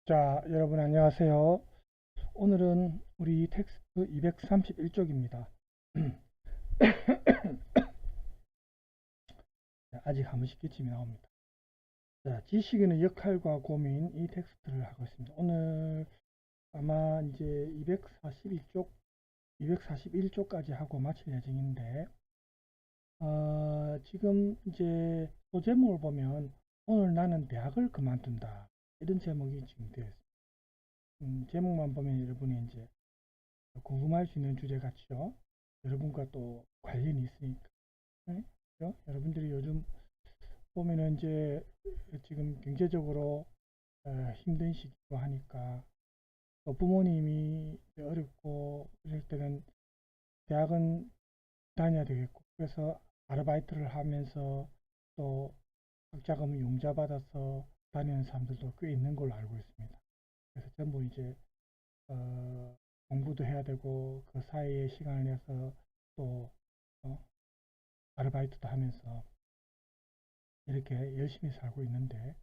자, 여러분 안녕하세요. 오늘은 우리 텍스트 231쪽입니다. 아직 한 번씩 기침이 나옵니다. 자, 지식인의 역할과 고민 이 텍스트를 하고 있습니다. 오늘 아마 이제 241쪽, 241쪽까지 하고 마칠 예정인데, 지금 이제 소제목을 보면 오늘 나는 대학을 그만둔다. 이런 제목이 지금 되어 있습니다. 제목만 보면 여러분이 이제 궁금할 수 있는 주제 같죠? 여러분과 또 관련이 있으니까. 네? 그죠? 여러분들이 요즘 보면은 이제 지금 경제적으로 힘든 시기고 하니까 또 부모님이 어렵고 이럴 때는 대학은 다녀야 되겠고 그래서 아르바이트를 하면서 또 학자금 융자 받아서 다니는 사람들도 꽤 있는 걸로 알고 있습니다. 그래서 전부 이제 공부도 해야 되고 그 사이에 시간을 내서 또 어, 아르바이트도 하면서 이렇게 열심히 살고 있는데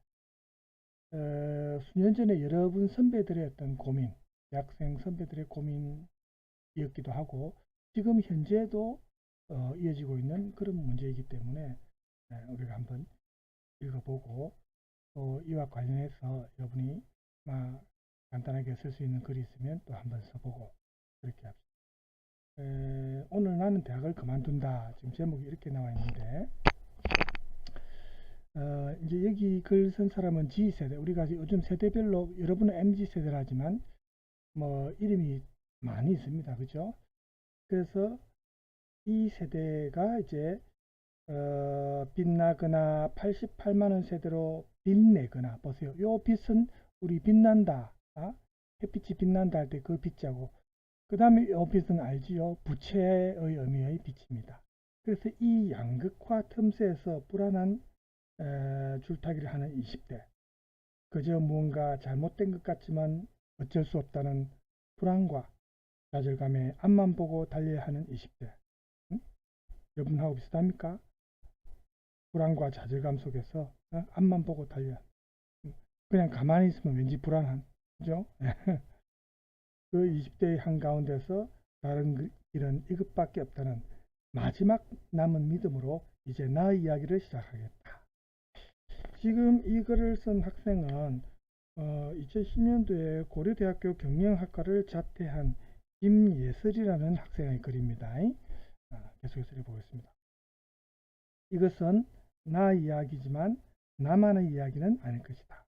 수년 전에 여러분 선배들의 어떤 고민, 대학생 선배들의 고민이었기도 하고 지금 현재도 이어지고 있는 그런 문제이기 때문에 우리가 한번 읽어보고 또 이와 관련해서 여러분이 간단하게 쓸 수 있는 글이 있으면 또 한번 써보고 그렇게 합시다. 오늘 나는 대학을 그만둔다. 지금 제목이 이렇게 나와 있는데 이제 여기 글 쓴 사람은 G세대. 우리가 요즘 세대별로 여러분은 MZ세대라지만 뭐 이름이 많이 있습니다. 그죠? 그래서 이 세대가 이제 빛나거나 88만원 세대로 빛내거나 보세요. 요 빛은 우리 빛난다. 햇빛이 빛난다 할 때 그 빛자고 그 다음에 요 빛은 알지요? 부채의 의미의 빛입니다. 그래서 이 양극화 틈새에서 불안한 줄타기를 하는 20대 그저 무언가 잘못된 것 같지만 어쩔 수 없다는 불안과 좌절감에 앞만 보고 달려야 하는 20대 응? 여러분하고 비슷합니까? 불안과 좌절감 속에서 앞만 보고 달려야 그냥 가만히 있으면 왠지 불안한 그죠? 그 20대의 한가운데서 다른 길은 이것밖에 없다는 마지막 남은 믿음으로 이제 나의 이야기를 시작하겠다. 지금 이 글을 쓴 학생은 2010년도에 고려대학교 경영학과를 자퇴한 김예슬이라는 학생의 글입니다. 계속해서 읽어보겠습니다. 이것은 나의 이야기지만 나만의 이야기는 아닐 것이다.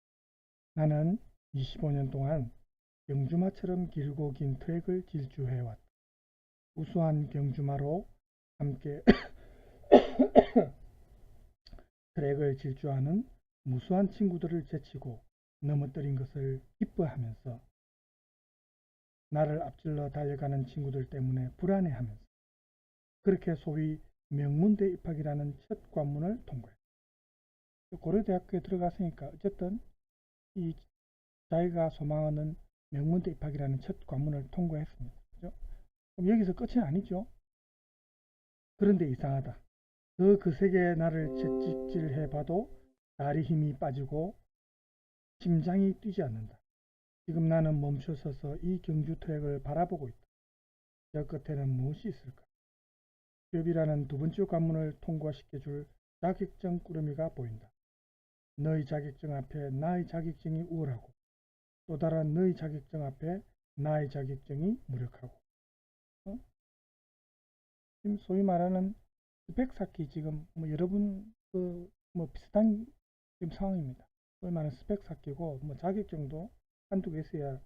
나는 25년 동안 경주마처럼 길고 긴 트랙을 질주해왔다. 우수한 경주마로 함께 트랙을 질주하는 무수한 친구들을 제치고 넘어뜨린 것을 기뻐하면서 나를 앞질러 달려가는 친구들 때문에 불안해하면서 그렇게 소위 명문대 입학이라는 첫 관문을 통과했다. 고려대학교에 들어갔으니까 어쨌든 이 자기가 소망하는 명문대 입학이라는 첫 관문을 통과했습니다. 그죠? 그럼 여기서 끝이 아니죠. 그런데 이상하다. 더 거세게 나를 채찍질해봐도 다리 힘이 빠지고 심장이 뛰지 않는다. 지금 나는 멈춰서서 이 경주 트랙을 바라보고 있다. 저 끝에는 무엇이 있을까? 취업이라는 두 번째 관문을 통과시켜줄 자격증 꾸러미가 보인다. 너의 자격증 앞에 나의 자격증이 우월하고 또 다른 너의 자격증 앞에 나의 자격증이 무력하고 지금 소위 말하는 스펙 쌓기 지금 뭐 여러분 뭐 비슷한 지금 상황입니다. 소위 말하는 스펙 쌓기고 뭐 자격증도 한두 개 있어야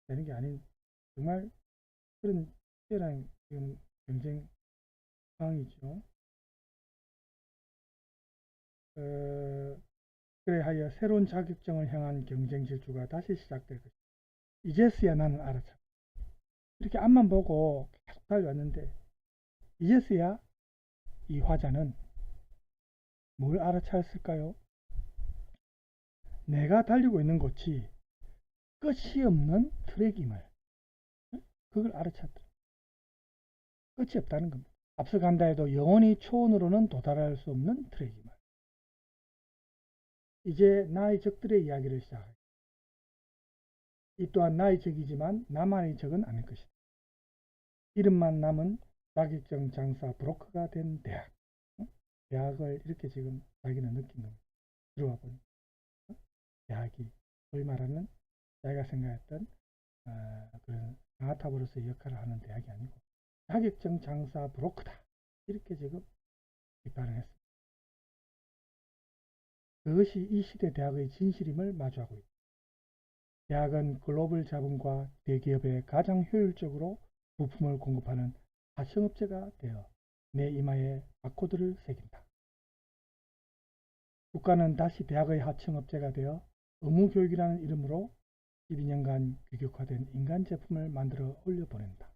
되는 게 아닌 정말 그런 치열한 지금 경쟁 상황이죠. 그래 하여 새로운 자격증을 향한 경쟁 질주가 다시 시작될 것이다. 이제서야 나는 알아차. 이렇게 앞만 보고 계속 달려왔는데 이제서야 이 화자는 뭘 알아차렸을까요? 내가 달리고 있는 곳이 끝이 없는 트랙임을 그걸 알아찼더라. 끝이 없다는 겁니다. 앞서간다 해도 영원히 초원으로는 도달할 수 없는 트랙임을. 이제 나의 적들의 이야기를 시작하겠다. 이 또한 나의 적이지만 나만의 적은 아닐 것이다. 이름만 남은 자격증 장사 브로커가 된 대학. 대학을 이렇게 지금 자기는 느낀 겁니다. 들어와 보니 대학이 소위 말하는 자기가 생각했던 그런 강화탑으로서의 역할을 하는 대학이 아니고 자격증 장사 브로커다. 이렇게 지금 비판을 했습니다. 그것이 이 시대 대학의 진실임을 마주하고 있다. 대학은 글로벌 자본과 대기업에 가장 효율적으로 부품을 공급하는 하청업체가 되어 내 이마에 바코드를 새긴다. 국가는 다시 대학의 하청업체가 되어 의무교육이라는 이름으로 12년간 규격화된 인간 제품을 만들어 올려보낸다.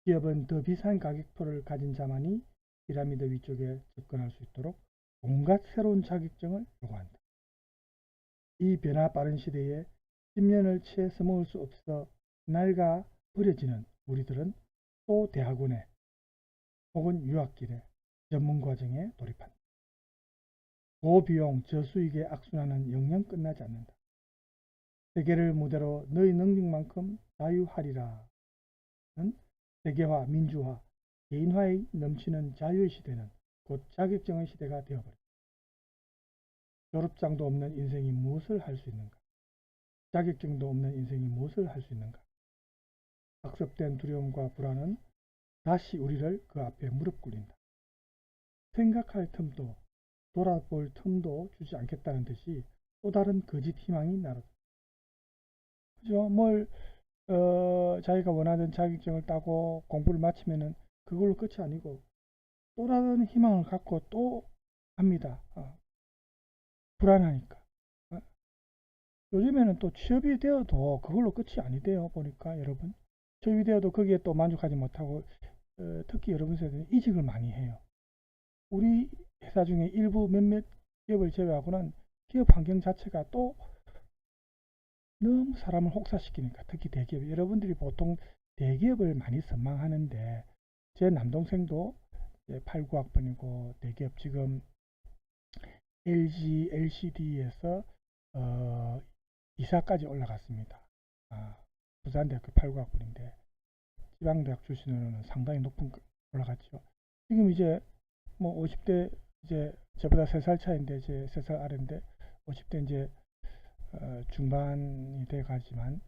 기업은 더 비싼 가격표를 가진 자만이 피라미드 위쪽에 접근할 수 있도록 온갖 새로운 자격증을 요구한다. 이 변화 빠른 시대에 10년을 채 써먹을 수 없어 낡아 버려지는 우리들은 또 대학원에 혹은 유학길에 전문과정에 돌입한다. 고비용 저수익에 악순환은 영영 끝나지 않는다. 세계를 무대로 너희 능력만큼 자유하리라. 는 세계화, 민주화, 개인화에 넘치는 자유의 시대는 곧 자격증의 시대가 되어버린다. 졸업장도 없는 인생이 무엇을 할 수 있는가? 자격증도 없는 인생이 무엇을 할 수 있는가? 학습된 두려움과 불안은 다시 우리를 그 앞에 무릎 꿇린다. 생각할 틈도 돌아볼 틈도 주지 않겠다는 듯이 또 다른 거짓 희망이 날아든다. 그죠? 자기가 원하는 자격증을 따고 공부를 마치면은 그걸로 끝이 아니고 또 다른 희망을 갖고 또 합니다. 불안하니까. 요즘에는 또 취업이 되어도 그걸로 끝이 아니대요. 보니까 여러분. 취업이 되어도 거기에 또 만족하지 못하고 특히 여러분 세대는 이직을 많이 해요. 우리 회사 중에 일부 몇몇 기업을 제외하고는 기업 환경 자체가 또 너무 사람을 혹사시키니까 특히 대기업 여러분들이 보통 대기업을 많이 선망하는데 제 남동생도 8, 9학번이고 대기업 지금 LG, LCD에서 이사까지 올라갔습니다. 부산대학교 8, 9학번인데 지방대학 출신으로는 상당히 높은 올라갔죠. 지금 이제 뭐 50대 이제 저보다 3살 차인데 제 3살 아래인데 50대 이제 중반이 돼 가지만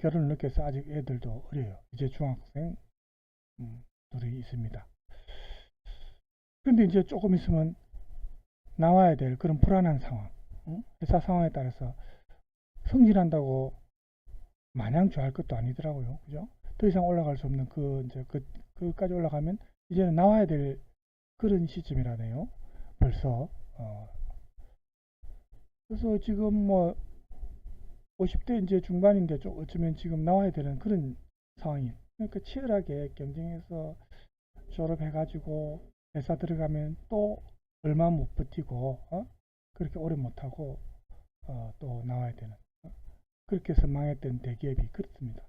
결혼을 늦게 해서 아직 애들도 어려요. 이제 중학생 둘이 있습니다. 근데 이제 조금 있으면 나와야 될 그런 불안한 상황, 회사 상황에 따라서 승진한다고 마냥 좋아할 것도 아니더라고요. 그죠? 더 이상 올라갈 수 없는 그까지 올라가면 이제는 나와야 될 그런 시점이라네요. 벌써. 그래서 지금 뭐 50대 이제 중반인데 좀 어쩌면 지금 나와야 되는 그런 상황이에요. 그러니까 치열하게 경쟁해서 졸업해가지고 회사 들어가면 또 얼마 못 버티고 그렇게 오래 못하고 또 나와야 되는 그렇게 해서 망했던 대기업이 그렇습니다.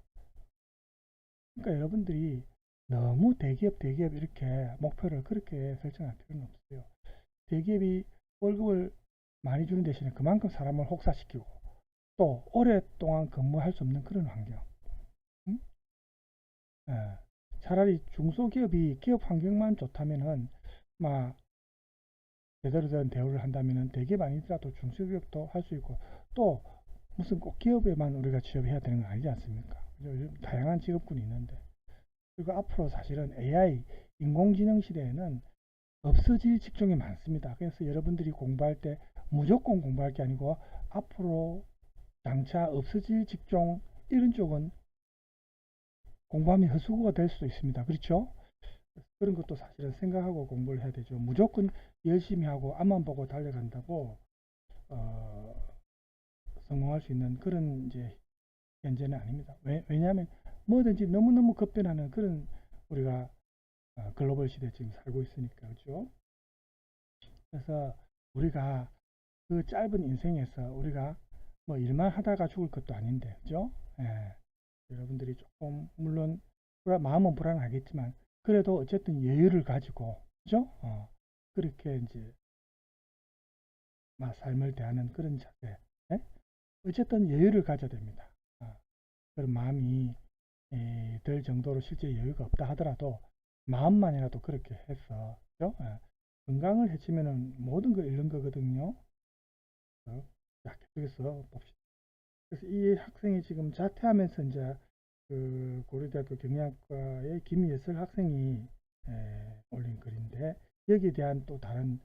그러니까 여러분들이 너무 대기업 이렇게 목표를 그렇게 설정할 필요는 없어요. 대기업이 월급을 많이 주는 대신에 그만큼 사람을 혹사시키고 또 오랫동안 근무할 수 없는 그런 환경. 차라리 중소기업이 기업 환경만 좋다면은 막 제대로 된 대우를 한다면은 대기업 아니더라도 중소기업도 할 수 있고 또 무슨 꼭 기업에만 우리가 취업해야 되는 거 아니지 않습니까? 요즘 다양한 직업군이 있는데 그리고 앞으로 사실은 AI 인공지능 시대에는 없어질 직종이 많습니다. 그래서 여러분들이 공부할 때 무조건 공부할 게 아니고 앞으로 장차 없어질 직종 이런 쪽은 공부하면 헛수고가 될 수도 있습니다. 그렇죠? 그런 것도 사실은 생각하고 공부를 해야 되죠. 무조건 열심히 하고 앞만 보고 달려간다고 성공할 수 있는 그런 이제 현재는 아닙니다. 왜냐하면 뭐든지 너무너무 급변하는 그런 우리가 글로벌 시대에 지금 살고 있으니까 그렇죠. 그래서 우리가 그 짧은 인생에서 우리가 뭐 일만 하다가 죽을 것도 아닌데 그죠? 여러분들이 조금 물론 마음은 불안하겠지만 그래도 어쨌든 여유를 가지고 그죠? 그렇게 이제 삶을 대하는 그런 자세 어쨌든 여유를 가져야 됩니다. 그런 마음이 들 정도로 실제 여유가 없다 하더라도 마음만이라도 그렇게 해서, 그죠? 건강을 해치면은 모든 걸 잃는 거거든요. 자, 계속해서 봅시다. 그래서 이 학생이 지금 자퇴하면서 이제 그 고려대학교 경영학과의 김예슬 학생이 올린 글인데, 여기에 대한 또 다른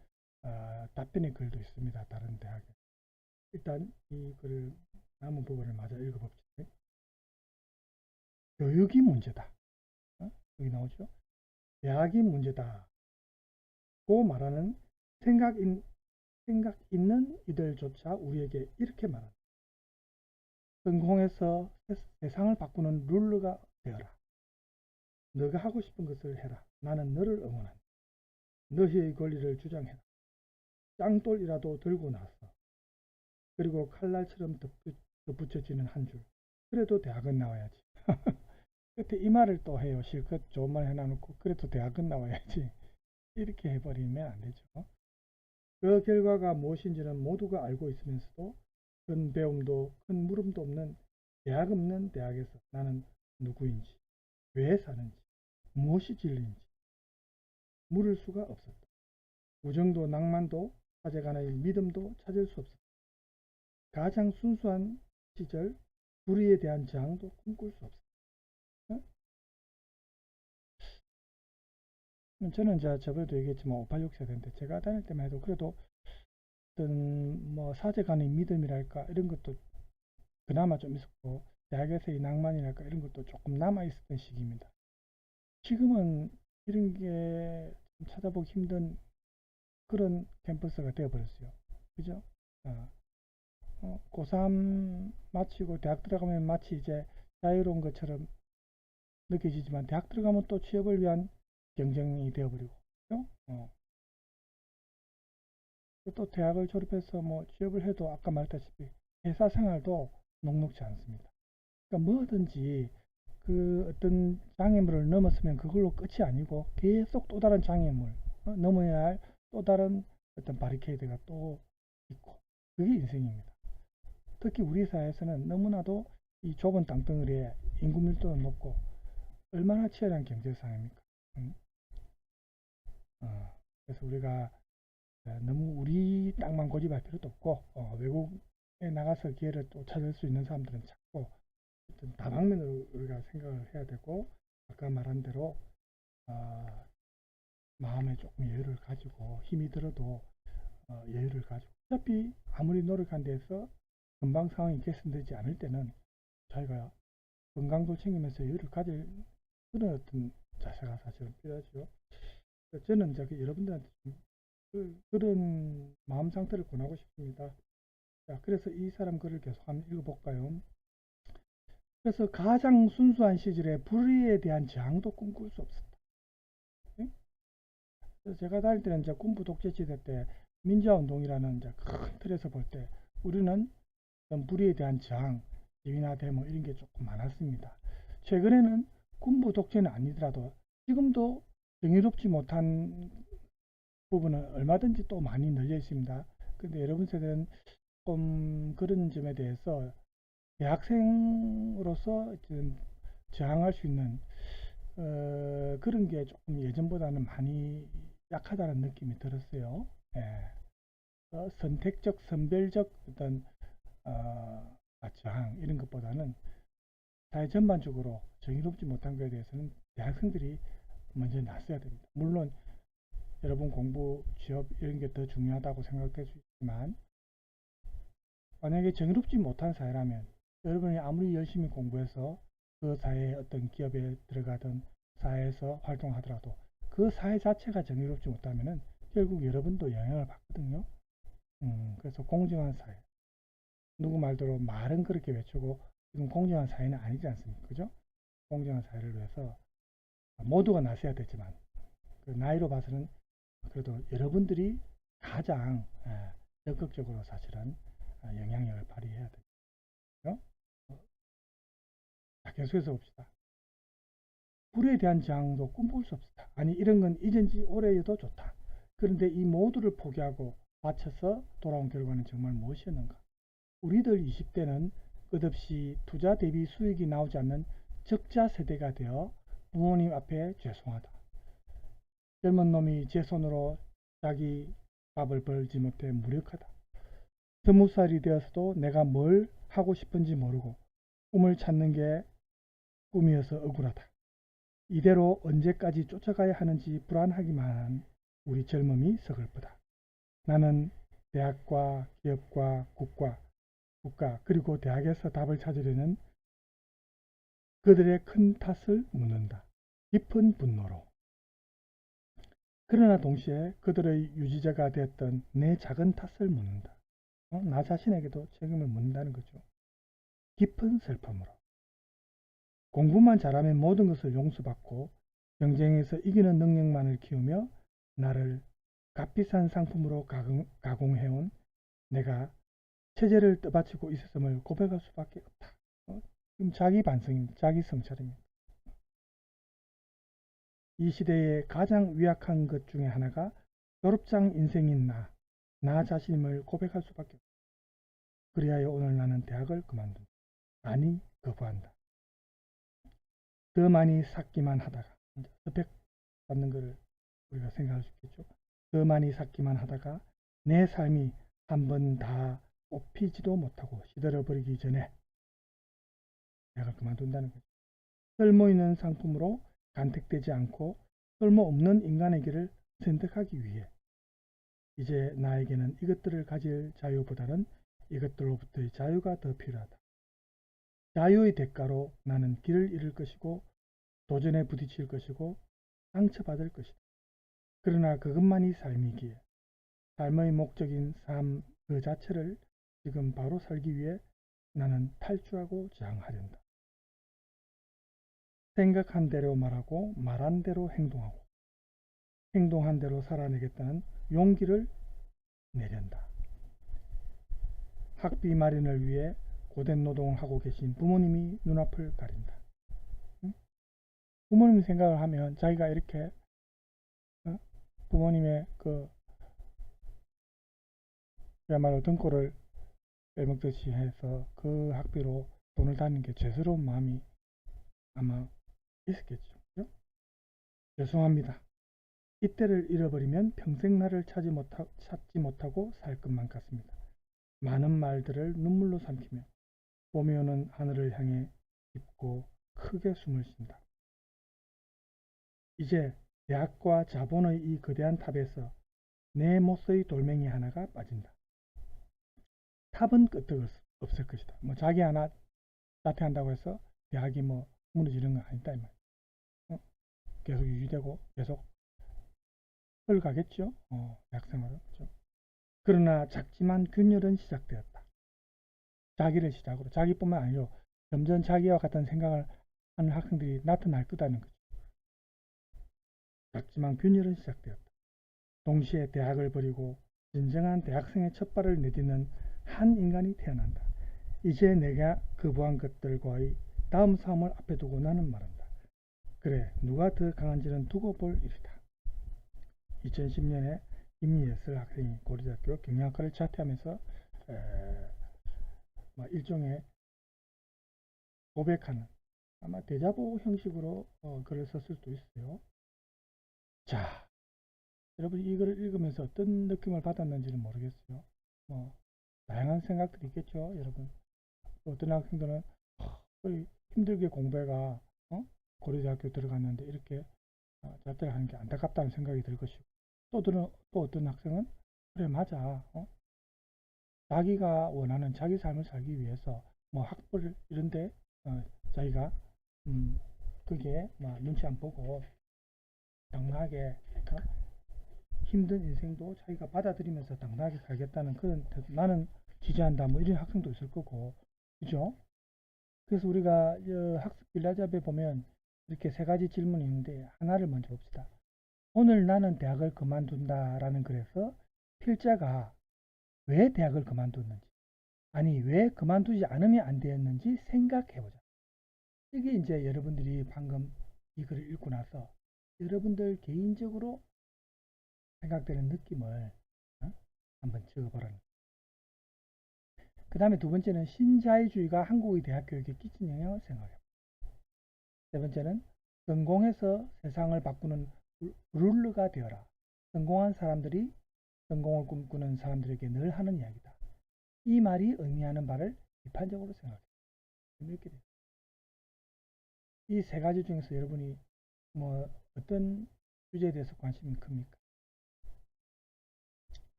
답변의 글도 있습니다. 다른 대학에. 일단 이 글을 남은 부분을 마저 읽어봅시다. 교육이 문제다. 여기 나오죠. 대학이 문제다. 고 말하는 생각 있는 이들조차 우리에게 이렇게 말한다. 성공해서 세상을 바꾸는 룰러가 되어라. 너가 하고 싶은 것을 해라. 나는 너를 응원한다. 너희의 권리를 주장해라. 짱돌이라도 들고 나서. 그리고 칼날처럼 덧붙여지는 한 줄. 그래도 대학은 나와야지. 끝에 이 말을 또 해요. 실컷 좋은 말 해놔놓고 그래도 대학은 나와야지. 이렇게 해버리면 안 되죠. 그 결과가 무엇인지는 모두가 알고 있으면서도 큰 배움도 큰 물음도 없는 대학 없는 대학에서 나는 누구인지, 왜 사는지, 무엇이 진리인지 물을 수가 없었다. 우정도 낭만도 사제간의 믿음도 찾을 수 없었다. 가장 순수한 시절 불의에 대한 저항도 꿈꿀 수 없었다. 저는 이제 저번에도 얘기했지만 586 세대인데 제가 다닐 때만 해도 그래도 어떤 뭐 사제 간의 믿음이랄까 이런 것도 그나마 좀 있었고 대학에서의 낭만이랄까 이런 것도 조금 남아 있었던 시기입니다. 지금은 이런 게 찾아보기 힘든 그런 캠퍼스가 되어버렸어요. 그죠? 고3 마치고 대학 들어가면 마치 이제 자유로운 것처럼 느껴지지만 대학 들어가면 또 취업을 위한 경쟁이 되어버리고, 그죠? 또 대학을 졸업해서 뭐 취업을 해도 아까 말했다시피 회사 생활도 녹록지 않습니다. 그러니까 뭐든지 그 어떤 장애물을 넘었으면 그걸로 끝이 아니고 계속 또 다른 장애물, 넘어야 할 또 다른 어떤 바리케이드가 또 있고, 그게 인생입니다. 특히 우리 사회에서는 너무나도 이 좁은 땅덩어리에 인구 밀도는 높고 얼마나 치열한 경제 상황입니까? 그래서 우리가 너무 우리 땅만 고집할 필요도 없고 외국에 나가서 기회를 또 찾을 수 있는 사람들은 찾고 다방면으로 우리가 생각을 해야 되고, 아까 말한 대로 마음에 조금 여유를 가지고 힘이 들어도 여유를 가지고, 어차피 아무리 노력한 데서 금방 상황이 개선되지 않을 때는 자기가 건강도 챙기면서 여유를 가질 그런 어떤 자세가 사실은 필요하죠. 저는 이제 여러분들한테 그런 마음 상태를 권하고 싶습니다. 자, 그래서 이 사람 글을 계속 한번 읽어볼까요? 그래서 가장 순수한 시절에 불의에 대한 저항도 꿈꿀 수 없었다. 네? 그래서 제가 다닐 때는 이제 군부 독재 시대 때 민주화운동이라는 이제 큰 틀에서 볼 때 우리는 불의에 대한 저항, 시위나 데모 이런 게 조금 많았습니다. 최근에는 군부 독재는 아니더라도 지금도 정의롭지 못한 부분은 얼마든지 또 많이 널려 있습니다. 근데 여러분 세대는 조금 그런 점에 대해서 대학생으로서 저항할 수 있는 그런 게 조금 예전보다는 많이 약하다는 느낌이 들었어요. 선택적, 선별적 어떤 저항 이런 것보다는 사회 전반적으로 정의롭지 못한 것에 대해서는 대학생들이 먼저 나서야 됩니다. 물론 여러분 공부, 취업 이런 게 더 중요하다고 생각될 수 있지만, 만약에 정의롭지 못한 사회라면 여러분이 아무리 열심히 공부해서 그 사회의 어떤 기업에 들어가든 사회에서 활동하더라도 그 사회 자체가 정의롭지 못하면 결국 여러분도 영향을 받거든요. 그래서 공정한 사회, 누구 말대로 말은 그렇게 외치고 지금 공정한 사회는 아니지 않습니까? 그죠? 공정한 사회를 위해서 모두가 나서야 되지만 그 나이로 봐서는 그래도 여러분들이 가장 적극적으로 사실은 영향력을 발휘해야 되죠. 자, 계속해서 봅시다. 불에 대한 저항도 꿈꿀 수 없었다. 아니 이런 건 이전지 오래여도 좋다. 그런데 이 모두를 포기하고 바쳐서 돌아온 결과는 정말 무엇이었는가? 우리들 20대는 끝없이 투자 대비 수익이 나오지 않는 적자 세대가 되어 부모님 앞에 죄송하다. 젊은 놈이 제 손으로 자기 밥을 벌지 못해 무력하다. 20살이 되어서도 내가 뭘 하고 싶은지 모르고 꿈을 찾는 게 꿈이어서 억울하다. 이대로 언제까지 쫓아가야 하는지 불안하기만 한 우리 젊음이 서글프다. 나는 대학과 기업과 국가 그리고 대학에서 답을 찾으려는 그들의 큰 탓을 묻는다. 깊은 분노로. 그러나 동시에 그들의 유지자가 되었던 내 작은 탓을 묻는다. 나 자신에게도 책임을 묻는다는 거죠. 깊은 슬픔으로. 공부만 잘하면 모든 것을 용서받고 경쟁에서 이기는 능력만을 키우며 나를 값비싼 상품으로 가공해온 내가 체제를 떠받치고 있었음을 고백할 수밖에 없다. 지금 자기 반성입니다. 자기 성찰입니다. 이 시대의 가장 위약한 것 중에 하나가 졸업장 인생인 나 자신임을 고백할 수밖에 없다. 그리하여 오늘 나는 대학을 그만둔다. 아니, 거부한다. 더 많이 쌓기만 하다가, 스펙 받는 것을 우리가 생각할 수 있겠죠. 더 많이 쌓기만 하다가 내 삶이 한 번 다 뽑히지도 못하고 시들어버리기 전에 대학을 그만둔다는 거죠. 쓸모있는 상품으로 간택되지 않고 쓸모없는 인간의 길을 선택하기 위해 이제 나에게는 이것들을 가질 자유보다는 이것들로부터의 자유가 더 필요하다. 자유의 대가로 나는 길을 잃을 것이고 도전에 부딪힐 것이고 상처받을 것이다. 그러나 그것만이 삶이기에 삶의 목적인 삶 그 자체를 지금 바로 살기 위해 나는 탈주하고 저항하련다. 생각한 대로 말하고 말한 대로 행동하고 행동한 대로 살아내겠다는 용기를 내련다. 학비 마련을 위해 고된 노동을 하고 계신 부모님이 눈앞을 가린다. 부모님 생각을 하면 자기가 이렇게 부모님의 그야말로 등골을 빼먹듯이 해서 그 학비로 돈을 다니는 게 죄스러운 마음이 아마 있었겠죠. 그죠? 죄송합니다. 이때를 잃어버리면 평생 나를 찾지 못하고 살 것만 같습니다. 많은 말들을 눈물로 삼키며 봄이 오는 하늘을 향해 깊고 크게 숨을 쉰다. 이제 대학과 자본의 이 거대한 탑에서 내 못의 돌멩이 하나가 빠진다. 탑은 끄떡 없을 것이다. 뭐 자기 하나 자퇴한다고 해서 대학이 뭐 무너지는 건 아니다 이 말. 계속 유지되고 계속 흘러가겠죠. 대학생활은. 그렇죠? 그러나 작지만 균열은 시작되었다. 자기를 시작으로 자기뿐만 아니라 점점 자기와 같은 생각을 하는 학생들이 나타날 거다는 거죠. 작지만 균열은 시작되었다. 동시에 대학을 버리고 진정한 대학생의 첫 발을 내딛는 한 인간이 태어난다. 이제 내가 거부한 것들과의 다음 싸움을 앞에 두고 나는 말한다. 그래, 누가 더 강한지는 두고 볼 일이다. 2010년에 김예슬 학생이 고려대학교 경영학과를 자퇴하면서 일종의 고백하는 아마 대자보 형식으로 글을 썼을 수도 있어요. 자, 여러분 이 글을 읽으면서 어떤 느낌을 받았는지는 모르겠어요. 다양한 생각들이 있겠죠. 여러분 어떤 학생들은 힘들게 공부해가 고려대학교 들어갔는데 이렇게 자퇴를 하는 게 안타깝다는 생각이 들 것이고 또 어떤 학생은 그래 맞아 자기가 원하는 자기 삶을 살기 위해서 뭐 학벌 이런데 자기가 그게 눈치 안 보고 당당하게 힘든 인생도 자기가 받아들이면서 당당하게 살겠다는 그런 나는 지지한다 뭐 이런 학생도 있을 거고 그죠? 그래서 우리가 학습 빌라잡에 보면 이렇게 세 가지 질문이 있는데 하나를 먼저 봅시다. 오늘 나는 대학을 그만둔다 라는 글에서 필자가 왜 대학을 그만뒀는지 아니 왜 그만두지 않으면 안 되었는지 생각해보자. 이게 이제 여러분들이 방금 이 글을 읽고 나서 여러분들 개인적으로 생각되는 느낌을 한번 적어보라는 거예요. 그 다음에 두 번째는 신자유주의가 한국의 대학 교육에 끼친 영향을 생각해요. 세 번째는 성공해서 세상을 바꾸는 룰러가 되어라. 성공한 사람들이 성공을 꿈꾸는 사람들에게 늘 하는 이야기다. 이 말이 의미하는 바를 비판적으로 생각해요. 이렇게 돼요. 이 세 가지 중에서 여러분이 뭐 어떤 주제에 대해서 관심이 큽니까?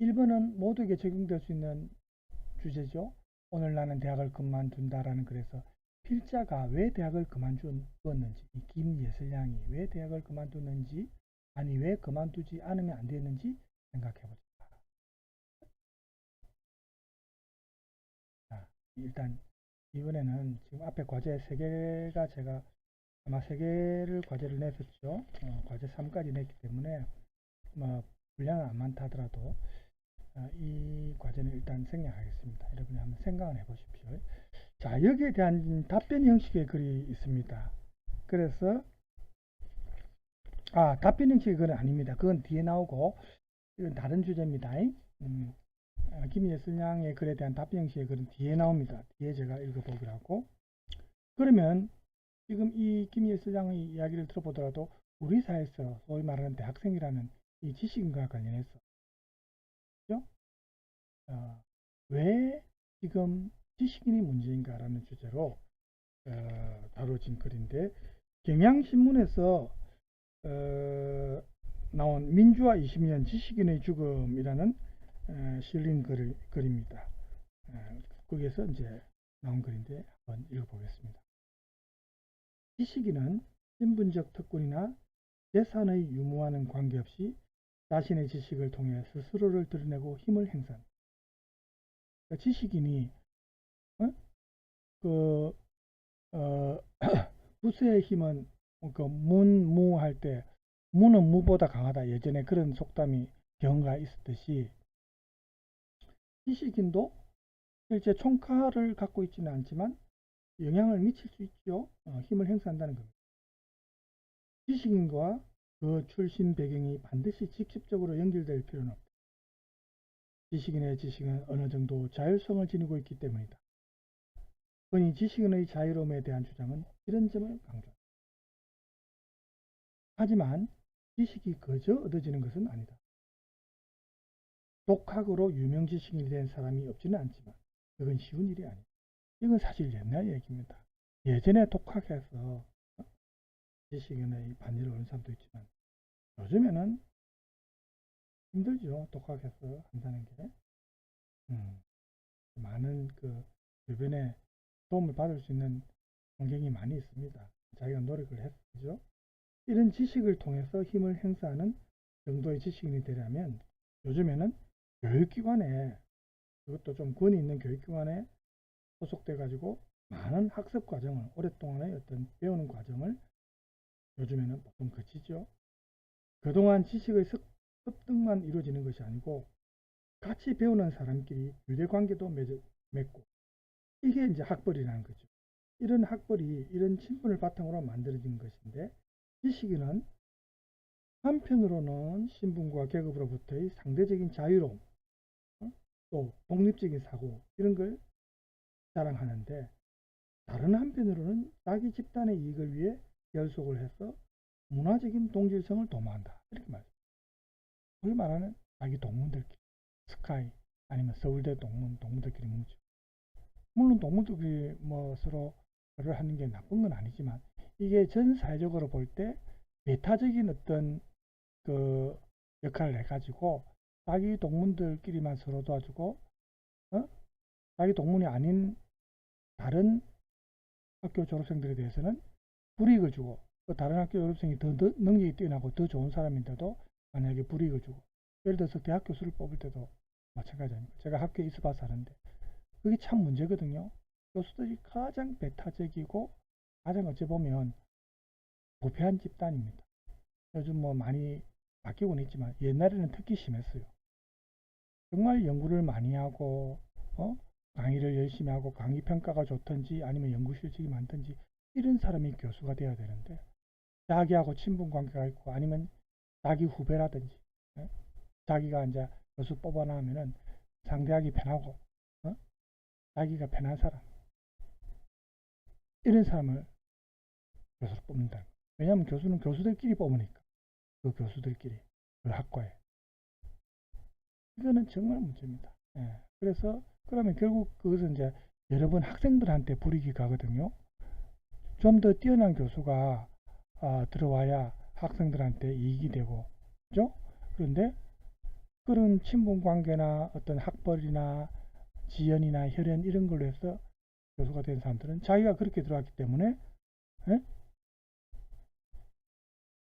1번은 모두에게 적용될 수 있는 주제죠. 오늘 나는 대학을 그만둔다라는 글에서 필자가 왜 대학을 그만두었는지, 김예슬양이 왜 대학을 그만두는지, 아니 왜 그만두지 않으면 안 되는지 생각해보자. 자, 일단 이번에는 지금 앞에 과제 3개가 제가 아마 3개를 과제를 냈었죠. 과제 3까지 냈기 때문에 뭐 분량은 안 많다 하더라도 이 과제는 일단 생략하겠습니다. 여러분이 한번 생각을 해보십시오. 자, 여기에 대한 답변 형식의 글이 있습니다. 그래서 답변 형식의 글은 아닙니다. 그건 뒤에 나오고 이건 다른 주제입니다. 김예슬양의 글에 대한 답변 형식의 글은 뒤에 나옵니다. 뒤에 제가 읽어보기로 하고, 그러면 지금 이 김예슬양의 이야기를 들어보더라도 우리 사회에서 소위 말하는 대학생이라는 이 지식인과 관련해서 그렇죠? 왜 지금 지식인이 문제인가라는 주제로 다뤄진 글인데, 경향신문에서 나온 민주화 20년 지식인의 죽음이라는 실린 글입니다. 거기에서 이제 나온 글인데 한번 읽어보겠습니다. 지식인은 신분적 특권이나 재산의 유무와는 관계없이 자신의 지식을 통해 스스로를 드러내고 힘을 행사한다. 그러니까 지식인이 부수의 힘은 문무할 때 무는 무보다 강하다. 예전에 그런 속담이 경가 있었듯이 지식인도 실제 총칼을 갖고 있지는 않지만 영향을 미칠 수 있죠. 힘을 행사한다는 겁니다. 지식인과 그 출신 배경이 반드시 직접적으로 연결될 필요는 없다. 지식인의 지식은 어느 정도 자율성을 지니고 있기 때문이다. 흔히 지식인의 자유로움에 대한 주장은 이런 점을 강조한다. 하지만 지식이 거저 얻어지는 것은 아니다. 독학으로 유명 지식인이 된 사람이 없지는 않지만 그건 쉬운 일이 아니다. 이건 사실 옛날 얘기입니다. 예전에 독학해서 지식인의 반열을 얻는 사람도 있지만 요즘에는 힘들죠. 독학해서 한다는 게. 많은 그 주변에 도움을 받을 수 있는 환경이 많이 있습니다. 자기가 노력을 했죠. 이런 지식을 통해서 힘을 행사하는 정도의 지식인이 되려면 요즘에는 교육기관에, 그것도 좀 권위 있는 교육기관에 소속돼 가지고 많은 학습 과정을, 오랫동안의 어떤 배우는 과정을 요즘에는 보통 거치죠. 그동안 지식의 습득만 이루어지는 것이 아니고 같이 배우는 사람끼리 유대관계도 맺고, 이게 이제 학벌이라는 거죠. 이런 학벌이 이런 친분을 바탕으로 만들어진 것인데, 지식인은 한편으로는 신분과 계급으로부터의 상대적인 자유로움, 또 독립적인 사고, 이런 걸 자랑하는데, 다른 한편으로는 자기 집단의 이익을 위해 결속을 해서 문화적인 동질성을 도모한다. 이렇게 말해요. 소위 말하는 자기 동문들끼리, 스카이 아니면 서울대 동문들끼리 뭉쳐. 물론 동문들끼리 뭐 서로를 하는 게 나쁜 건 아니지만, 이게 전 사회적으로 볼 때 배타적인 어떤 그 역할을 해가지고 자기 동문들끼리만 서로 도와주고, 자기 동문이 아닌 다른 학교 졸업생들에 대해서는 불이익을 주고, 또 다른 학교 졸업생이 더 능력이 뛰어나고 더 좋은 사람인데도 만약에 불이익을 주고, 예를 들어서 대학 교수를 뽑을 때도 마찬가지 아닙니까? 제가 학교에 있어봐서 아는데 그게 참 문제거든요. 교수들이 가장 배타적이고 가장 어찌 보면 부패한 집단입니다. 요즘 뭐 많이 바뀌고는 있지만 옛날에는 특히 심했어요. 정말 연구를 많이 하고 강의를 열심히 하고 강의 평가가 좋든지 아니면 연구 실적이 많든지 이런 사람이 교수가 되어야 되는데, 자기하고 친분 관계가 있고 아니면 자기 후배라든지 자기가 이제 교수 뽑아나면은 상대하기 편하고 자기가 편한 사람, 이런 사람을 교수로 뽑는다. 왜냐하면 교수는 교수들끼리 뽑으니까. 그 교수들끼리, 그 학과에. 이거는 정말 문제입니다. 예. 그래서 그러면 결국 그것은 이제 여러 번 학생들한테 불이익이 가거든요. 좀 더 뛰어난 교수가 들어와야 학생들한테 이익이 되고, 그죠? 그런데 그런 친분 관계나 어떤 학벌이나 지연이나 혈연 이런 걸로 해서 교수가 된 사람들은 자기가 그렇게 들어왔기 때문에 예?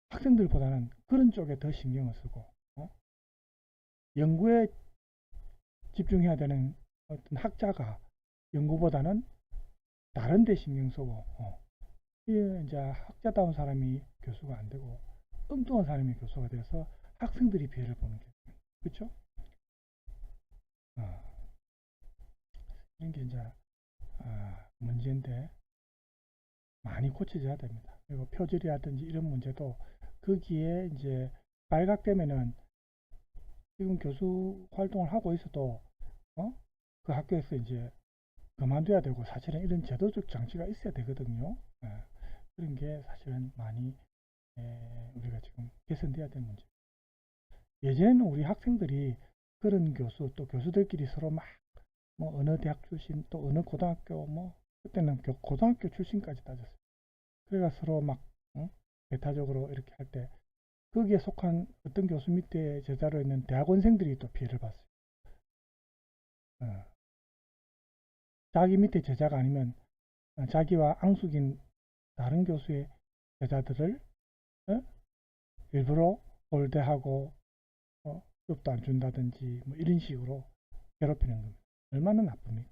학생들보다는 그런 쪽에 더 신경을 쓰고 연구에 집중해야 되는 어떤 학자가 연구보다는 다른 데 신경 쓰고 이제 학자다운 사람이 교수가 안 되고 엉뚱한 사람이 교수가 돼서 학생들이 피해를 보는 게 그렇죠? 이런 게 이제 문제인데 많이 고쳐져야 됩니다. 그리고 표절이라든지 이런 문제도 거기에 이제 발각되면은 지금 교수 활동을 하고 있어도 그 학교에서 이제 그만둬야 되고 사실은 이런 제도적 장치가 있어야 되거든요. 그런 게 사실은 많이 우리가 지금 개선돼야 되는 문제. 예전에는 우리 학생들이 그런 교수 또 교수들끼리 서로 막 뭐 어느 대학 출신 또 어느 고등학교 뭐 그때는 고등학교 출신까지 따졌어요. 그래가 서로 막 배타적으로 이렇게 할 때 거기에 속한 어떤 교수 밑에 제자로 있는 대학원생들이 또 피해를 봤어요. 자기 밑에 제자가 아니면 자기와 앙숙인 다른 교수의 제자들을 일부러 올대하고 수업도 안 준다든지 뭐 이런 식으로 괴롭히는 겁니다. 얼마나 나쁩니까?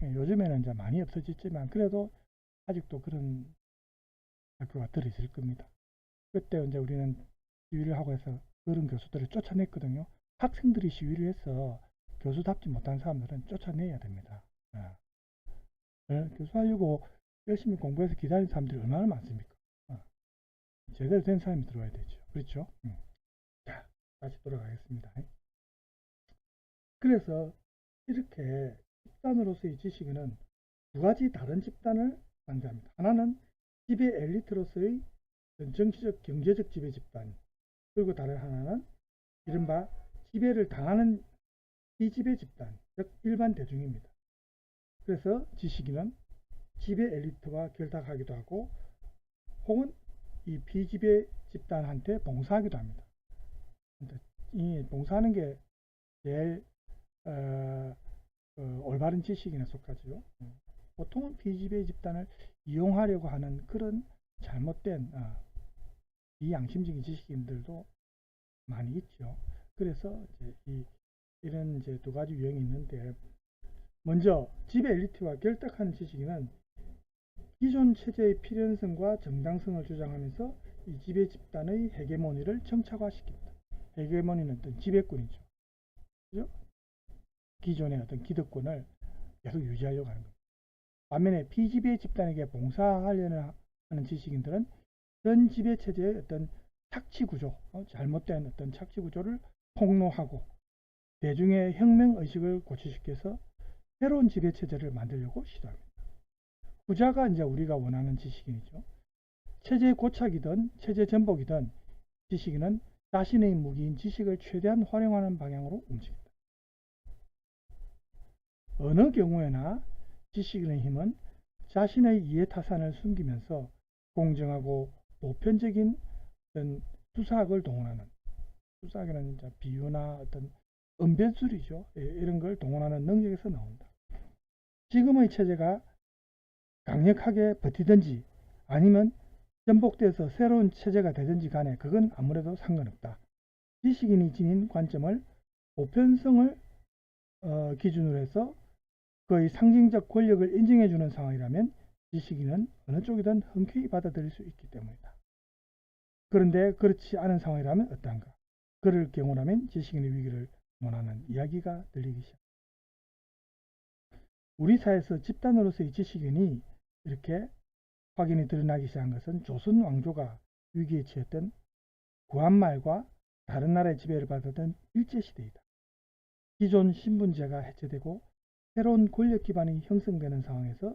요즘에는 이제 많이 없어졌지만 그래도 아직도 그런 학교가 덜 있을 겁니다. 그때 이제 우리는 시위를 하고 해서 그런 교수들을 쫓아냈거든요. 학생들이 시위를 해서 교수답지 못한 사람들은 쫓아내야 됩니다. 교수하려고 열심히 공부해서 기다리는 사람들이 얼마나 많습니까? 제대로 된 사람이 들어와야 되죠. 그렇죠? 자, 다시 돌아가겠습니다. 그래서 이렇게 집단으로서의 지식인은 두 가지 다른 집단을 만듭니다. 하나는 지배 엘리트로서의 정치적 경제적 지배 집단, 그리고 다른 하나는 이른바 지배를 당하는 비지배 집단, 즉 일반 대중입니다. 그래서 지식인은 지배 엘리트와 결탁하기도 하고 혹은 이 비지배 집단한테 봉사하기도 합니다. 이 봉사하는 게 제일 올바른 지식인에 속하죠. 보통은 비지배 집단을 이용하려고 하는 그런 잘못된 비양심적인 지식인들도 많이 있죠. 그래서 이제 이런 이제 두 가지 유형이 있는데, 먼저 지배 엘리트와 결탁하는 지식인은 기존 체제의 필연성과 정당성을 주장하면서 이 지배 집단의 헤게모니를 정착화시킵니다. 헤게모니는 어떤 지배권이죠. 그죠? 기존의 어떤 기득권을 계속 유지하려고 하는 겁니다. 반면에 비지배 집단에게 봉사하려는 하는 지식인들은 전 지배 체제의 어떤 착취 구조, 잘못된 어떤 착취 구조를 폭로하고 대중의 혁명 의식을 고취시켜서 새로운 지배 체제를 만들려고 시도합니다. 후자가 이제 우리가 원하는 지식인이죠. 체제 고착이든 체제 전복이든 지식인은 자신의 무기인 지식을 최대한 활용하는 방향으로 움직입니다. 어느 경우에나 지식인의 힘은 자신의 이해타산을 숨기면서 공정하고 보편적인 어떤 수사학을 동원하는, 수사학에는 이제 비유나 어떤 언변술이죠. 이런 걸 동원하는 능력에서 나온다. 지금의 체제가 강력하게 버티든지 아니면 전복돼서 새로운 체제가 되든지 간에 그건 아무래도 상관없다. 지식인이 지닌 관점을 보편성을 기준으로 해서 그의 상징적 권력을 인정해주는 상황이라면 지식인은 어느 쪽이든 흔쾌히 받아들일 수 있기 때문이다. 그런데 그렇지 않은 상황이라면 어떠한가? 그럴 경우라면 지식인의 위기를 논하는 이야기가 들리기 시작합니다. 우리 사회에서 집단으로서의 지식인이 이렇게 확인이 드러나기 시작한 것은 조선 왕조가 위기에 처했던 구한말과 다른 나라의 지배를 받았던 일제시대이다. 기존 신분제가 해체되고 새로운 권력 기반이 형성되는 상황에서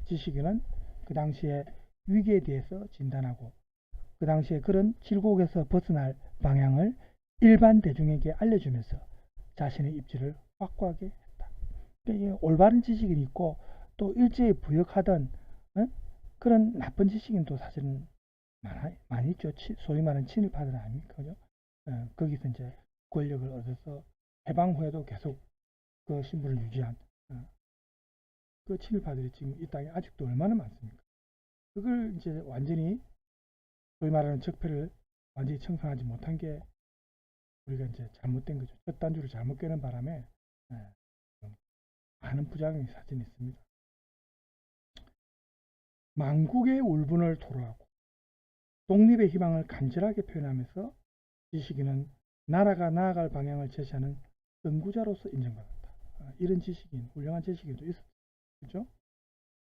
지식인은 그 당시에 위기에 대해서 진단하고 그 당시에 그런 질곡에서 벗어날 방향을 일반 대중에게 알려주면서 자신의 입지를 확고하게 했다. 그러니까 올바른 지식인이 있고 또 일제에 부역하던 그런 나쁜 지식인도 사실은 많이 있죠. 소위 말하는 친일파들 아닙니까? 그죠? 거기서 이제 권력을 얻어서 해방 후에도 계속 그 신분을 유지한 그 친일파들이 지금 이 땅에 아직도 얼마나 많습니까? 그걸 이제 완전히 소위 말하는 적폐를 완전히 청산하지 못한 게 우리가 이제 잘못된 거죠. 첫 단추를 잘못 꿰는 바람에 많은 부작용이 사실 있습니다. 망국의 울분을 토로하고 독립의 희망을 간절하게 표현하면서 지식인은 나라가 나아갈 방향을 제시하는 선구자로서 인정받았다. 이런 지식인, 훌륭한 지식인도 있었죠. 그렇죠?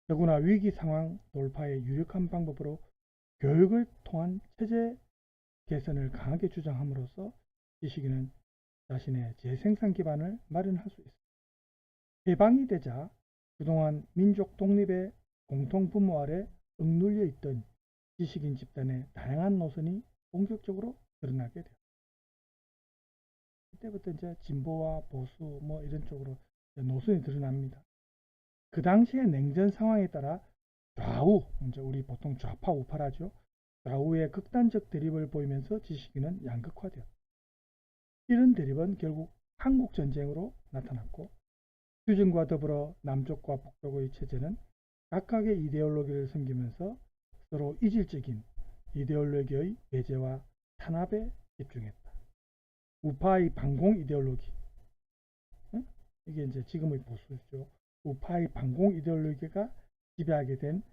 더구나 위기 상황 돌파의 유력한 방법으로 교육을 통한 체제 개선을 강하게 주장함으로써 지식인은 자신의 재생산 기반을 마련할 수 있습니다. 해방이 되자 그동안 민족 독립의 공통 분모 아래 억눌려 있던 지식인 집단의 다양한 노선이 본격적으로 드러나게 되었습니다. 이때부터 이제 진보와 보수 뭐 이런 쪽으로 노선이 드러납니다. 그 당시의 냉전 상황에 따라 좌우, 이제 우리 보통 좌파 우파라죠. 좌우의 극단적 대립을 보이면서 지식인은 양극화되었다. 이런 대립은 결국 한국전쟁으로 나타났고 휴전과 더불어 남쪽과 북쪽의 체제는 각각의 이데올로기를 섬기면서 서로 이질적인 이데올로기의 배제와 탄압에 집중했다. 우파의 반공 이데올로기, 이게 이제 지금의 보수죠. 우파의 반공 이데올로기가 지배하게 된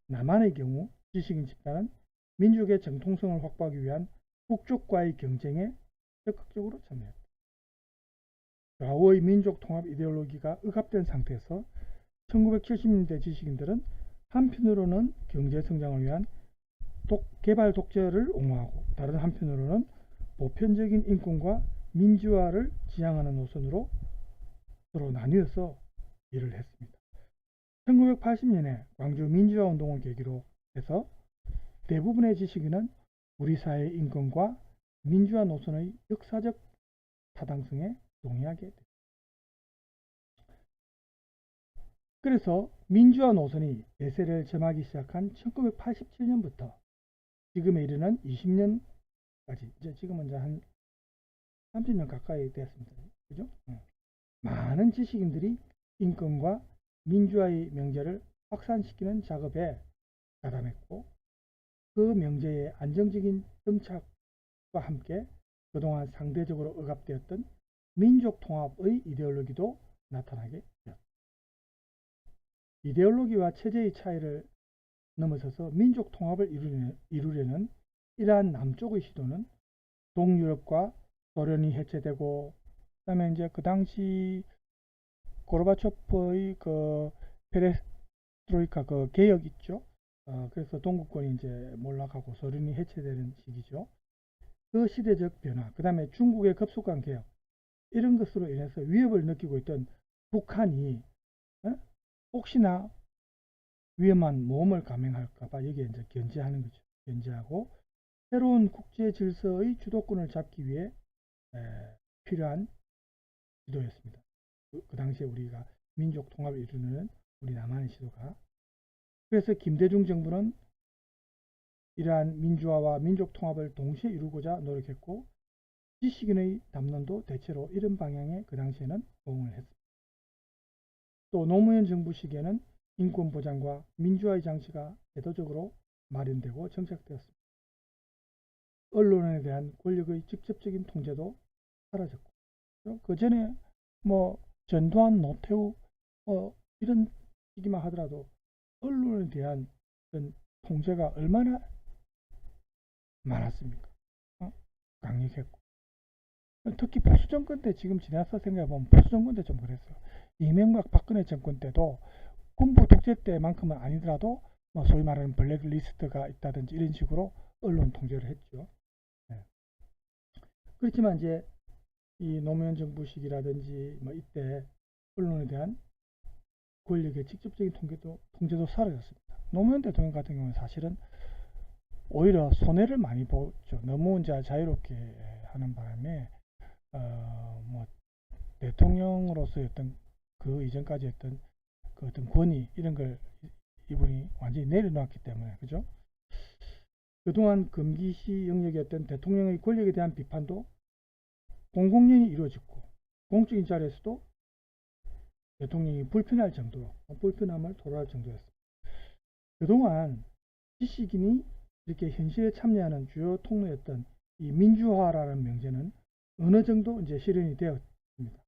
남한의 경우 지식인 집단은 민족의 정통성을 확보하기 위한 북쪽과의 경쟁에 적극적으로 참여했다. 좌우의 민족 통합 이데올로기가 억압된 상태에서 1970년대 지식인들은 한편으로는 경제 성장을 위한 개발 독재를 옹호하고 다른 한편으로는 보편적인 인권과 민주화를 지향하는 노선으로 서로 나뉘어서 일을 했습니다. 1980년에 광주 민주화 운동을 계기로 해서 대부분의 지식인은 우리 사회의 인권과 민주화 노선의 역사적 타당성에 동의하게 됩니다. 그래서 민주화 노선이 대세를 점하기 시작한 1987년부터 지금에 이르는 20년까지, 이제 지금은 이제 한 30년 가까이 되었습니다. 그죠? 많은 지식인들이 인권과 민주화의 명제를 확산시키는 작업에 가담했고 그 명제의 안정적인 정착과 함께 그동안 상대적으로 억압되었던 민족통합의 이데올로기도 나타나게 되었다. 이데올로기와 체제의 차이를 넘어서서 민족통합을 이루려는 이러한 남쪽의 시도는 동유럽과 소련이 해체되고 그다음에 이제 그 당시 고르바초프의 그 페레스트로이카 그 개혁 있죠. 그래서 동구권이 이제 몰락하고 소련이 해체되는 시기죠. 그 시대적 변화, 그 다음에 중국의 급속한 개혁, 이런 것으로 인해서 위협을 느끼고 있던 북한이 혹시나 위험한 모험을 감행할까봐 여기에 이제 견제하는 거죠. 견제하고 새로운 국제 질서의 주도권을 잡기 위해 필요한 시도였습니다. 그 당시에 우리가 민족 통합을 이루는 우리 남한의 시도가. 그래서 김대중 정부는 이러한 민주화와 민족 통합을 동시에 이루고자 노력했고 지식인의 담론도 대체로 이런 방향에 그 당시에는 호응을 했습니다. 또 노무현 정부 시기에는 인권 보장과 민주화의 장치가 제도적으로 마련되고 정착되었습니다. 언론에 대한 권력의 직접적인 통제도 사라졌고 그 전에 뭐 전두환, 노태우 이런 시기만 하더라도 언론에 대한 통제가 얼마나 많았습니까? 강력했고 특히 보수 정권 때 지금 지나서 생각해보면 보수 정권 때 좀 그랬어요. 이명박 박근혜 정권 때도 군부 독재 때만큼은 아니더라도 뭐 소위 말하는 블랙리스트가 있다든지 이런 식으로 언론 통제를 했죠. 그렇지만 이제 이 노무현 정부 시기라든지 뭐 이때 언론에 대한 권력의 직접적인 통제도 사라졌습니다. 노무현 대통령 같은 경우는 사실은 오히려 손해를 많이 보죠. 너무 이제 자유롭게 하는 바람에 뭐 대통령으로서의 어떤 그 이전까지 했던 그 어떤 권위 이런 걸 이분이 완전히 내려놨기 때문에, 그죠? 그동안 금기시 영역이었던 대통령의 권력에 대한 비판도 공공연히 이루어졌고, 공적인 자리에서도 대통령이 불편할 정도로, 불편함을 토로할 정도였습니다. 그동안 지식인이 이렇게 현실에 참여하는 주요 통로였던 이 민주화라는 명제는 어느 정도 이제 실현이 되었습니다.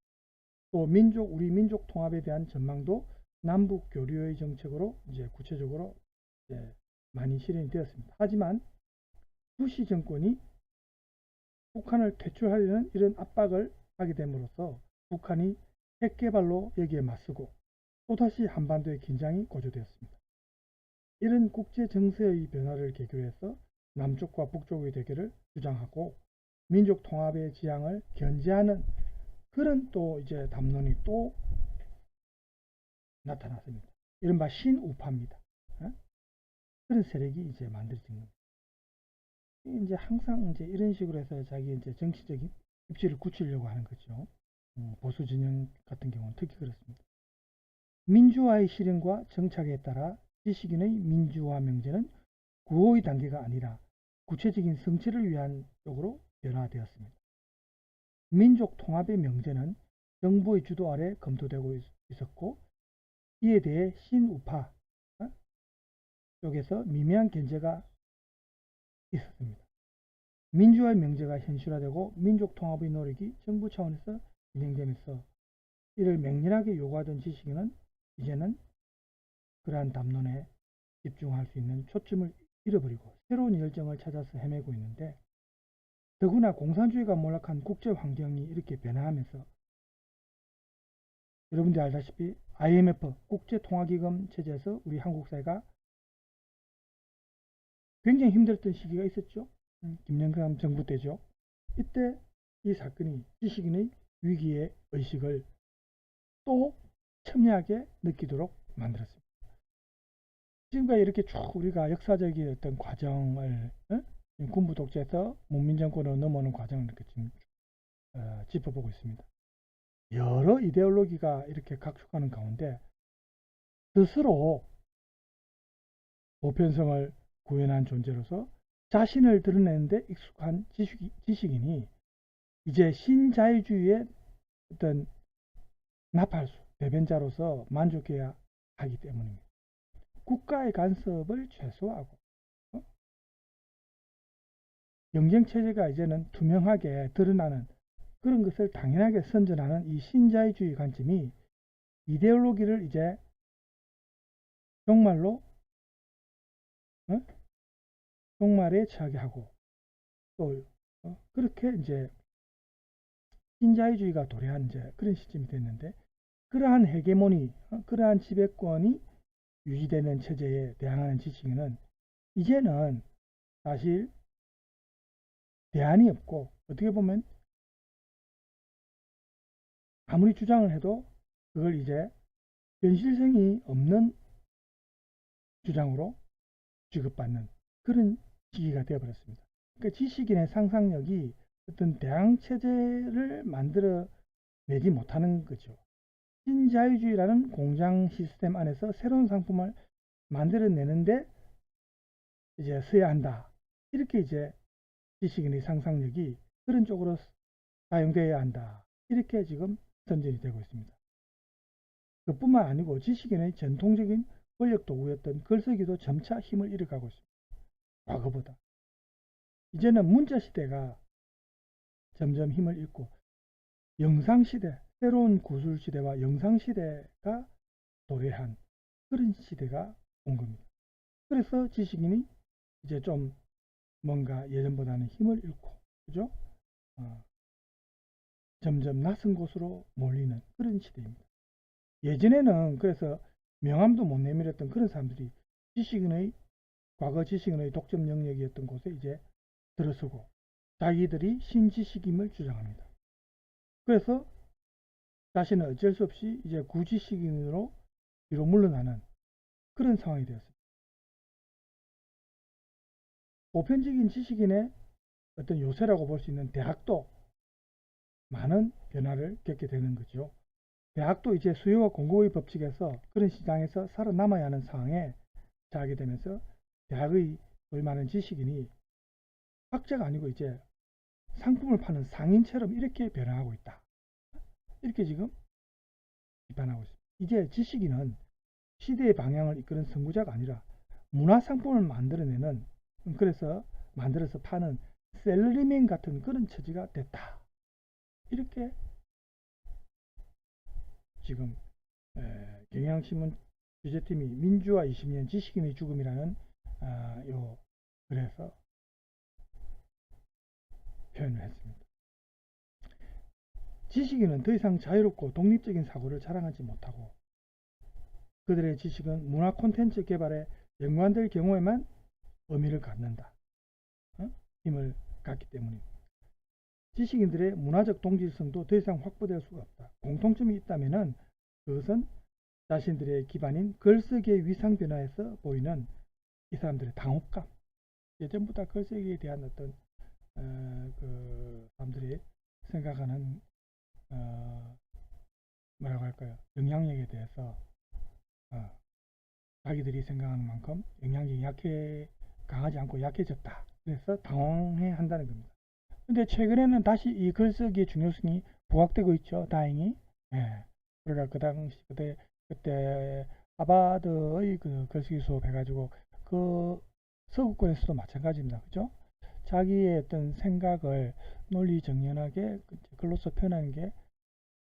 또 우리 민족 통합에 대한 전망도 남북 교류의 정책으로 이제 구체적으로 이제 많이 실현이 되었습니다. 하지만 부시 정권이 북한을 퇴출하려는 이런 압박을 하게 됨으로써 북한이 핵 개발로 여기에 맞서고 또다시 한반도의 긴장이 고조되었습니다. 이런 국제 정세의 변화를 계기로 해서 남쪽과 북쪽의 대결을 주장하고 민족 통합의 지향을 견제하는 그런 또 이제 담론이 또 나타났습니다. 이른바 신우파입니다. 그런 세력이 이제 만들어진 겁니다. 이제 항상 이제 이런 식으로 해서 자기 이제 정치적인 입지를 굳히려고 하는 거죠. 보수 진영 같은 경우는 특히 그렇습니다. 민주화의 실현과 정착에 따라 지식인의 민주화 명제는 구호의 단계가 아니라 구체적인 성취를 위한 쪽으로 변화되었습니다. 민족 통합의 명제는 정부의 주도 아래 검토되고 있었고 이에 대해 신우파 쪽에서 미미한 견제가 있었습니다. 민주화의 명제가 현실화되고 민족 통합의 노력이 정부 차원에서 진행되면서 이를 맹렬하게 요구하던 지식인은 이제는 그러한 담론에 집중할 수 있는 초점을 잃어버리고 새로운 열정을 찾아서 헤매고 있는데, 더구나 공산주의가 몰락한 국제 환경이 이렇게 변화하면서 여러분들이 알다시피 IMF 국제통화기금 체제에서 우리 한국 사회가 굉장히 힘들었던 시기가 있었죠. 김영삼 정부 때죠. 이때 이 사건이 지식인의 위기의 의식을 또 첨예하게 느끼도록 만들었습니다. 지금까지 이렇게 쭉 우리가 역사적인 어떤 과정을 군부 독재에서 문민정권으로 넘어오는 과정을 이렇게 지금 짚어보고 있습니다. 여러 이데올로기가 이렇게 각축하는 가운데 스스로 보편성을 구현한 존재로서 자신을 드러내는데 익숙한 지식인이 이제 신자유주의의 어떤 나팔수, 대변자로서 만족해야 하기 때문입니다. 국가의 간섭을 최소화하고 영쟁체제가 이제는 투명하게 드러나는 그런 것을 당연하게 선전하는 이 신자유주의 관점이 이데올로기를 이제 종말로 종말에 처하게 하고 또 그렇게 이제 신자유주의가 도래한 이제 그런 시점이 됐는데, 그러한 헤게모니, 그러한 지배권이 유지되는 체제에 대항하는 지식인은 이제는 사실 대안이 없고, 어떻게 보면 아무리 주장을 해도 그걸 이제 현실성이 없는 주장으로 취급받는 그런 시기가 되어버렸습니다. 그러니까 지식인의 상상력이 어떤 대항체제를 만들어내지 못하는 거죠. 신자유주의라는 공장 시스템 안에서 새로운 상품을 만들어내는데 이제 써야 한다. 이렇게 이제 지식인의 상상력이 그런 쪽으로 사용되어야 한다. 이렇게 지금 선전이 되고 있습니다. 그뿐만 아니고 지식인의 전통적인 권력 도구였던 글쓰기도 점차 힘을 잃어가고 있습니다. 과거보다. 이제는 문자 시대가 점점 힘을 잃고 영상 시대, 새로운 구술 시대와 영상 시대가 도래한 그런 시대가 온 겁니다. 그래서 지식인이 이제 좀 뭔가 예전보다는 힘을 잃고, 그죠? 점점 낯선 곳으로 몰리는 그런 시대입니다. 예전에는 그래서 명함도 못 내밀었던 그런 사람들이 과거 지식인의 독점 영역이었던 곳에 이제 들어서고 자기들이 신지식임을 주장합니다. 그래서 자신은 어쩔 수 없이 이제 구지식인으로 뒤로 물러나는 그런 상황이 되었습니다. 보편적인 지식인의 어떤 요새라고 볼 수 있는 대학도 많은 변화를 겪게 되는 거죠. 대학도 이제 수요와 공급의 법칙에서 그런 시장에서 살아남아야 하는 상황에 처하게 되면서 대학의 소위 말하는 지식인이 학자가 아니고 이제 상품을 파는 상인처럼 이렇게 변화하고 있다. 이렇게 지금 비판하고 있습니다. 이제 지식인은 시대의 방향을 이끄는 선구자가 아니라 문화 상품을 만들어내는, 그래서 만들어서 파는 셀러리맨 같은 그런 처지가 됐다. 이렇게 지금 경향신문 취재팀이 민주화 20년 지식인의 죽음이라는 요 글에서 표현을 했습니다. 지식인은 더 이상 자유롭고 독립적인 사고를 자랑하지 못하고 그들의 지식은 문화 콘텐츠 개발에 연관될 경우에만 의미를 갖는다. 힘을 갖기 때문입니다. 지식인들의 문화적 동질성도 더 이상 확보될 수가 없다. 공통점이 있다면 그것은 자신들의 기반인 글쓰기의 위상 변화에서 보이는 이 사람들의 당혹감, 예전보다 글쓰기에 대한 어떤 그 사람들이 생각하는 뭐라고 할까요? 영향력에 대해서 자기들이 생각하는 만큼 영향력이 강하지 않고 약해졌다. 그래서 당황해 한다는 겁니다. 근데 최근에는 다시 이 글쓰기의 중요성이 부각되고 있죠. 다행히. 예. 우리가 그 당시 그때 하버드의 그 글쓰기 수업 해가지고 그 서구권에서도 마찬가지입니다. 그죠? 자기의 어떤 생각을 논리 정연하게 글로써 표현하는 게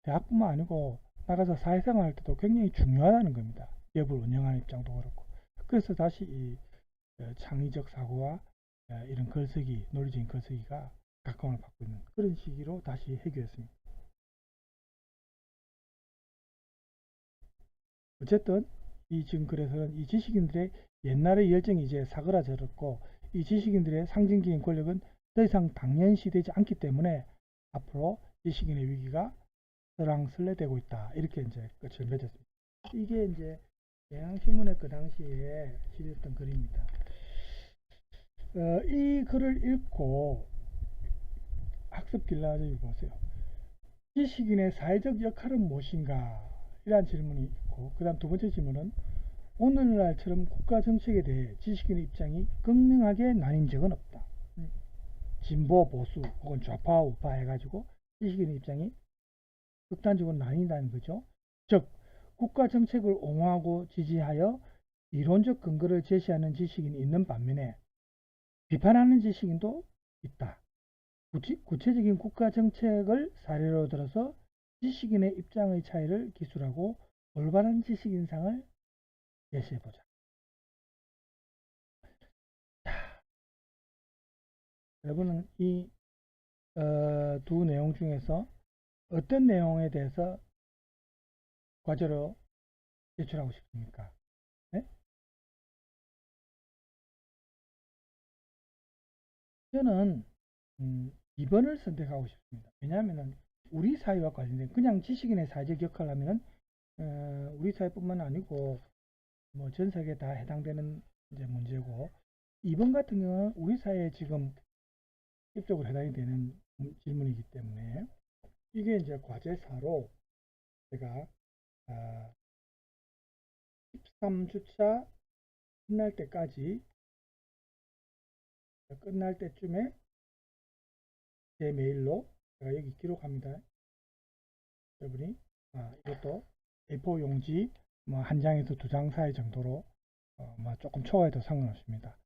대학뿐만 아니고 나가서 사회생활 할 때도 굉장히 중요하다는 겁니다. 기업을 운영하는 입장도 그렇고. 그래서 다시 이 창의적 사고와 이런 글쓰기, 논리적인 글쓰기가 각광을 받고 있는 그런 시기로 다시 해결했습니다. 어쨌든 이 지금 그래서는 이 지식인들의 옛날의 열정이 이제 사그라졌고 이 지식인들의 상징적인 권력은 더 이상 당연시되지 않기 때문에 앞으로 지식인의 위기가 설왕설래되고 있다. 이렇게 이제 끝을 맺었습니다. 이게 이제 경향신문의 그 당시에 실렸던 글입니다. 이 글을 읽고 학습 길라를 보세요. 지식인의 사회적 역할은 무엇인가? 이란 질문이 있고, 그 다음 두 번째 질문은 오늘날처럼 국가 정책에 대해 지식인의 입장이 극명하게 나뉜 적은 없다. 진보, 보수 혹은 좌파, 우파 해가지고 지식인의 입장이 극단적으로 나뉜다는 거죠. 즉, 국가 정책을 옹호하고 지지하여 이론적 근거를 제시하는 지식인이 있는 반면에 비판하는 지식인도 있다. 구체적인 국가 정책을 사례로 들어서 지식인의 입장의 차이를 기술하고 올바른 지식인상을 제시해보자. 여러분은 이 두 내용 중에서 어떤 내용에 대해서 과제로 제출하고 싶습니까? 네? 저는 2번을 선택하고 싶습니다. 왜냐하면 우리 사회와 관련된 그냥 지식인의 사회적 역할을 하면은 우리 사회뿐만 아니고 뭐 전 세계에 다 해당되는 이제 문제고 2번 같은 경우는 우리 사회에 지금 직접적으로 해당이 되는 질문이기 때문에 이게 이제 과제 4로 제가 13주차 끝날 때쯤에 제 메일로 제가 여기 기록합니다. 여러분이 이것도 A4 용지 뭐 한 장에서 두 장 사이 정도로 뭐 조금 초과해도 상관없습니다.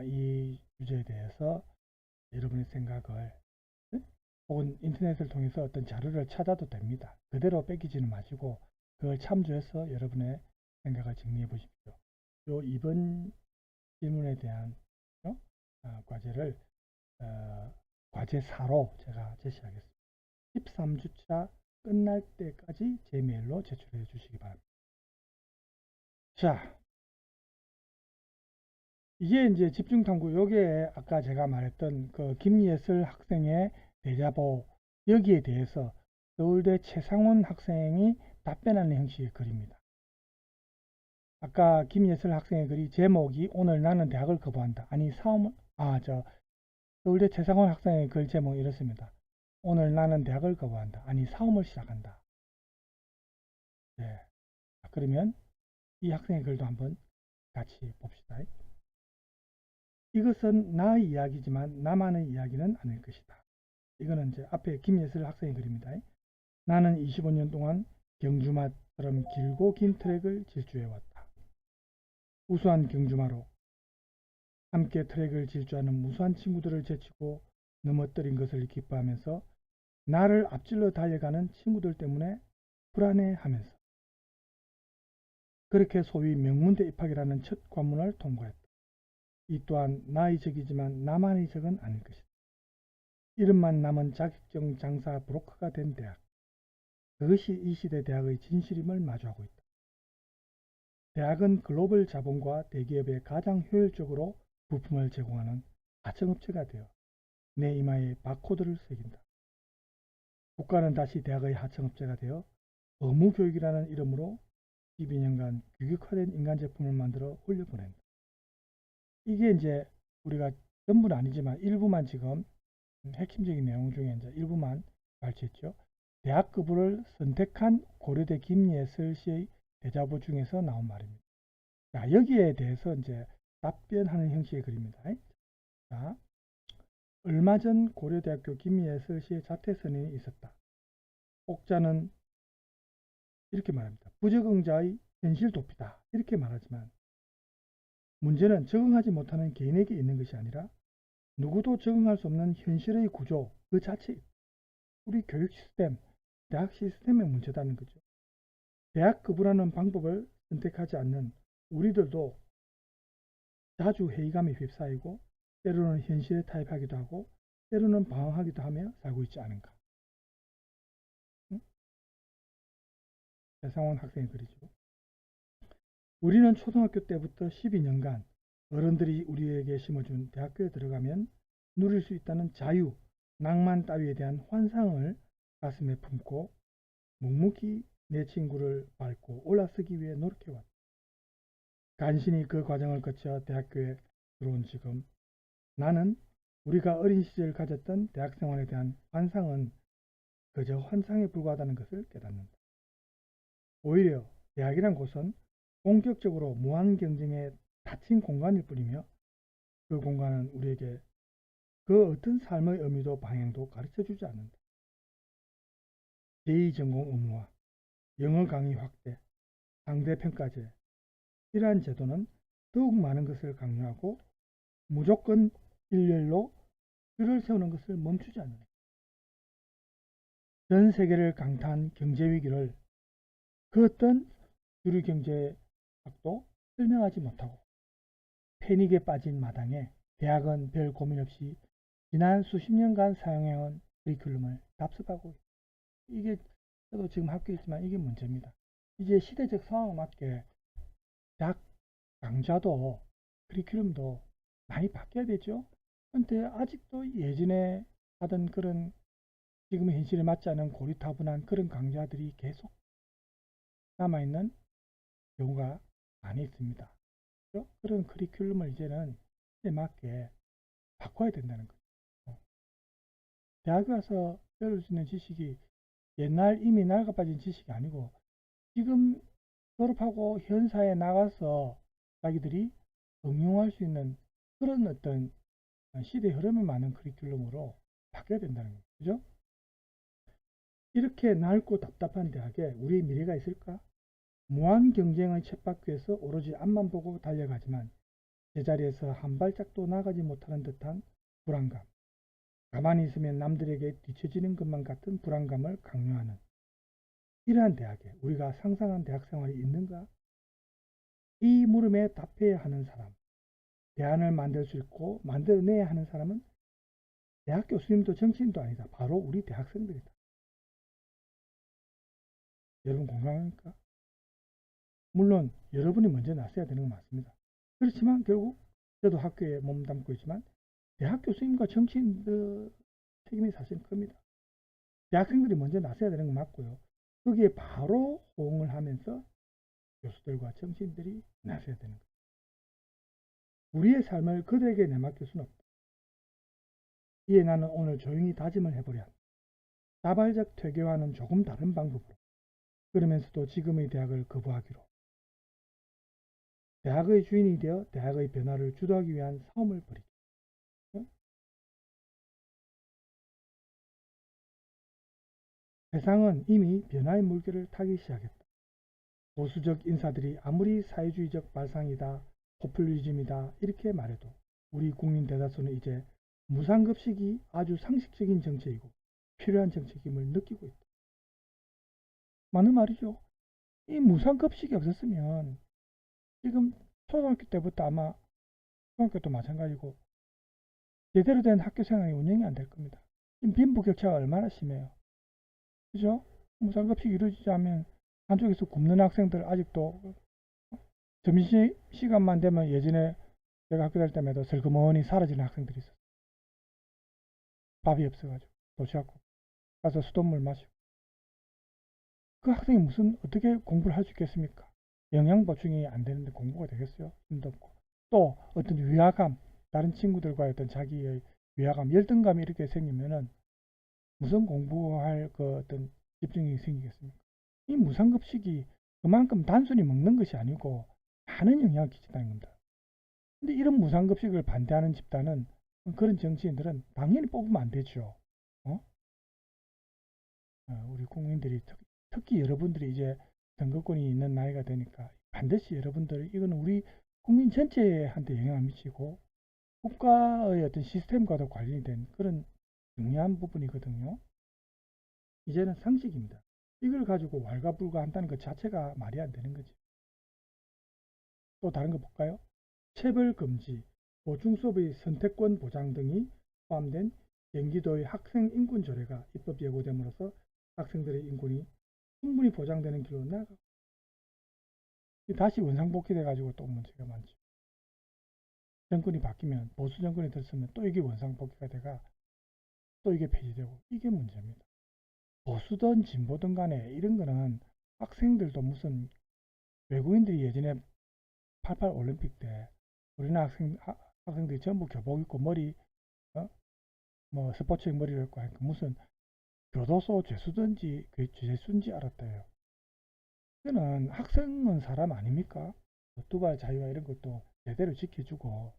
이 주제에 대해서 여러분의 생각을 혹은 인터넷을 통해서 어떤 자료를 찾아도 됩니다. 그대로 뺏기지는 마시고 그걸 참조해서 여러분의 생각을 정리해 보십시오. 요 이번 질문에 대한 과제를 과제 4로 제가 제시하겠습니다. 13주차 끝날 때까지 제 메일로 제출해 주시기 바랍니다. 자, 이게 이제 집중탐구, 요게 아까 제가 말했던 그 김예슬 학생의 대자보, 여기에 대해서 서울대 최상훈 학생이 답변하는 형식의 글입니다. 아까 김예슬 학생의 글이 제목이 오늘 나는 대학을 거부한다. 아니 사업을 서울대 최상원 학생의 글 제목이 이렇습니다. 오늘 나는 대학을 거부한다. 아니 사업을 시작한다. 네. 그러면 이 학생의 글도 한번 같이 봅시다. 이것은 나의 이야기지만 나만의 이야기는 아닐 것이다. 이거는 이제 앞에 김예슬 학생의 글입니다. 나는 25년 동안 경주마처럼 길고 긴 트랙을 질주해왔다. 우수한 경주마로 함께 트랙을 질주하는 무수한 친구들을 제치고 넘어뜨린 것을 기뻐하면서 나를 앞질러 달려가는 친구들 때문에 불안해하면서 그렇게 소위 명문대 입학이라는 첫 관문을 통과했다. 이 또한 나의 적이지만 나만의 적은 아닐 것이다. 이름만 남은 자격증 장사 브로커가 된 대학. 그것이 이 시대 대학의 진실임을 마주하고 있다. 대학은 글로벌 자본과 대기업에 가장 효율적으로 부품을 제공하는 하청업체가 되어 내 이마에 바코드를 새긴다. 국가는 다시 대학의 하청업체가 되어 의무교육이라는 이름으로 12년간 규격화된 인간 제품을 만들어 올려보낸다. 이게 이제 우리가 전부는 아니지만 일부만 지금 핵심적인 내용 중에 이제 일부만 발췌했죠. 대학급부를 선택한 고려대 김예슬 씨의 대자보 중에서 나온 말입니다. 자, 여기에 대해서 이제 답변하는 형식의 글입니다. 자, 얼마 전 고려대학교 김예슬 씨의 자퇴 선언이 있었다. 옥자는 이렇게 말합니다. 부적응자의 현실 도피다. 이렇게 말하지만 문제는 적응하지 못하는 개인에게 있는 것이 아니라 누구도 적응할 수 없는 현실의 구조 그 자체, 우리 교육 시스템, 대학 시스템의 문제다는 거죠. 대학 급부라는 방법을 선택하지 않는 우리들도 자주 회의감에 휩싸이고 때로는 현실에 타협하기도 하고 때로는 방황하기도 하며 살고 있지 않은가. 응? 배상원 학생의 글이죠. 우리는 초등학교 때부터 12년간 어른들이 우리에게 심어준 대학교에 들어가면 누릴 수 있다는 자유, 낭만 따위에 대한 환상을 가슴에 품고 묵묵히 내 친구를 밟고 올라서기 위해 노력해왔다. 간신히 그 과정을 거쳐 대학교에 들어온 지금 나는 우리가 어린 시절 가졌던 대학 생활에 대한 환상은 그저 환상에 불과하다는 것을 깨닫는다. 오히려 대학이란 곳은 본격적으로 무한 경쟁에 닫힌 공간일 뿐이며 그 공간은 우리에게 그 어떤 삶의 의미도 방향도 가르쳐주지 않는다. 제2전공 의무화, 영어 강의 확대, 상대평가제 이러한 제도는 더욱 많은 것을 강요하고 무조건 일렬로 줄을 세우는 것을 멈추지 않는다. 전 세계를 강타한 경제위기를 그 어떤 주류 경제학도 설명하지 못하고 패닉에 빠진 마당에 대학은 별 고민 없이 지난 수십 년간 사용해온 커리큘럼을 답습하고 있다. 이게 저도 지금 학교에 있지만 이게 문제입니다. 이제 시대적 상황에 맞게 대학 강좌도 커리큘럼도 많이 바뀌어야 되죠. 그런데 아직도 예전에 하던 그런 지금의 현실에 맞지 않은 고리타분한 그런 강좌들이 계속 남아있는 경우가 많이 있습니다. 그렇죠? 그런 커리큘럼을 이제는 시대에 맞게 바꿔야 된다는 거죠. 대학에 와서 배울 수 있는 지식이 옛날 이미 낡아빠진 지식이 아니고 지금 졸업하고 현 사회에 나가서 자기들이 응용할 수 있는 그런 어떤 시대 흐름에 맞는 커리큘럼으로 바뀌어야 된다는 거죠. 그죠? 이렇게 낡고 답답한 대학에 우리의 미래가 있을까? 무한 경쟁의 쳇바퀴에서 오로지 앞만 보고 달려가지만 제자리에서 한 발짝도 나가지 못하는 듯한 불안감, 가만히 있으면 남들에게 뒤처지는 것만 같은 불안감을 강요하는 이러한 대학에 우리가 상상한 대학생활이 있는가? 이 물음에 답해야 하는 사람, 대안을 만들 수 있고 만들어내야 하는 사람은 대학 교수님도 정치인도 아니다. 바로 우리 대학생들이다. 여러분 공감합니까? 물론 여러분이 먼저 나서야 되는 건 맞습니다. 그렇지만 결국 저도 학교에 몸담고 있지만 대학 교수님과 정치인들 책임이 사실 큽니다. 대학생들이 먼저 나서야 되는 건 맞고요. 거기에 바로 호응을 하면서 교수들과 정치인들이 나서야 되는 거예요. 우리의 삶을 그들에게 내맡길 수는 없다. 이에 나는 오늘 조용히 다짐을 해보려 합니다. 자발적 퇴교와는 조금 다른 방법으로, 그러면서도 지금의 대학을 거부하기로, 대학의 주인이 되어 대학의 변화를 주도하기 위한 싸움을 벌이죠. 세상은 이미 변화의 물결을 타기 시작했다. 보수적 인사들이 아무리 사회주의적 발상이다, 포퓰리즘이다 이렇게 말해도 우리 국민 대다수는 이제 무상급식이 아주 상식적인 정책이고 필요한 정책임을 느끼고 있다. 맞는 말이죠. 이 무상급식이 없었으면 지금 초등학교 때부터 아마 중학교도 마찬가지고 제대로 된 학교 생활이 운영이 안 될 겁니다. 지금 빈부격차가 얼마나 심해요. 그죠? 무상급식이 이루어지지 않으면 한쪽에서 굶는 학생들 아직도 점심시간만 되면 예전에 제가 학교 다닐 때마다 슬그머니 사라지는 학생들이 있었어요. 밥이 없어가지고 도시락고 가서 수돗물 마시고 그 학생이 무슨 어떻게 공부를 할 수 있겠습니까? 영양 보충이 안 되는데 공부가 되겠어요? 힘도 없고 또 어떤 위화감 다른 친구들과의 어떤 자기의 위화감 열등감이 이렇게 생기면은 무슨 공부할 그 어떤 집중력이 생기겠습니까? 이 무상급식이 그만큼 단순히 먹는 것이 아니고 많은 영향을 끼친다는 겁니다. 근데 이런 무상급식을 반대하는 집단은 그런 정치인들은 당연히 뽑으면 안 되죠. 우리 국민들이 특히 여러분들이 이제 선거권이 있는 나이가 되니까 반드시 여러분들 이거는 우리 국민 전체한테 영향을 미치고 국가의 어떤 시스템과도 관련된 그런 중요한 부분이거든요. 이제는 상식입니다. 이걸 가지고 왈가불가한다는 것 자체가 말이 안 되는 거지. 또 다른 거 볼까요? 체벌 금지, 보충수업의 선택권 보장 등이 포함된 경기도의 학생 인권 조례가 입법 예고됨으로써 학생들의 인권이 충분히 보장되는 길로 나아가고 다시 원상복귀돼 가지고 또 문제가 많죠. 정권이 바뀌면 보수 정권이 들었으면 또 이게 원상복귀가 돼가 또 이게 폐지되고 이게 문제입니다. 보수든 진보든 간에 이런 거는 학생들도 무슨 외국인들이 예전에 88 올림픽 때 우리나라 학생들이 전부 교복 입고 머리 뭐 스포츠용 머리를 입고 하니까 무슨 교도소 죄수든지 그 죄수인지 알았대요. 이거는 학생은 사람 아닙니까? 두발 자유와 이런 것도 제대로 지켜주고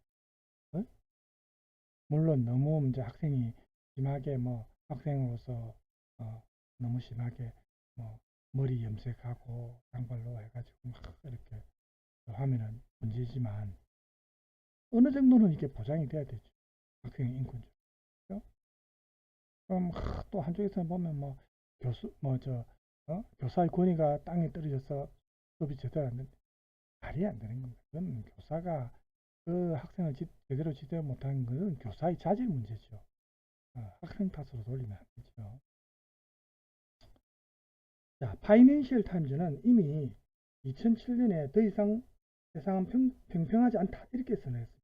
물론 너무 이제 학생이 심하게 뭐 학생으로서 너무 심하게 뭐 머리 염색하고 장발로 해가지고 막 이렇게 하면은 문제지만 어느 정도는 이게 보장이 돼야 되죠. 학생의 인권죠. 그렇죠? 그럼 또 한쪽에서 보면 뭐 교수 교사의 권위가 땅에 떨어져서 수업이 제대로 안 된다. 말이 안 되는 겁니다. 그건 교사가 그 학생을 제대로 지도를 못하는 것은 교사의 자질 문제죠. 학생 탓으로 돌리면 안 되죠. 자, 파이낸셜 타임즈는 이미 2007년에 더 이상 세상은 평평하지 않다 이렇게 선언했습니다.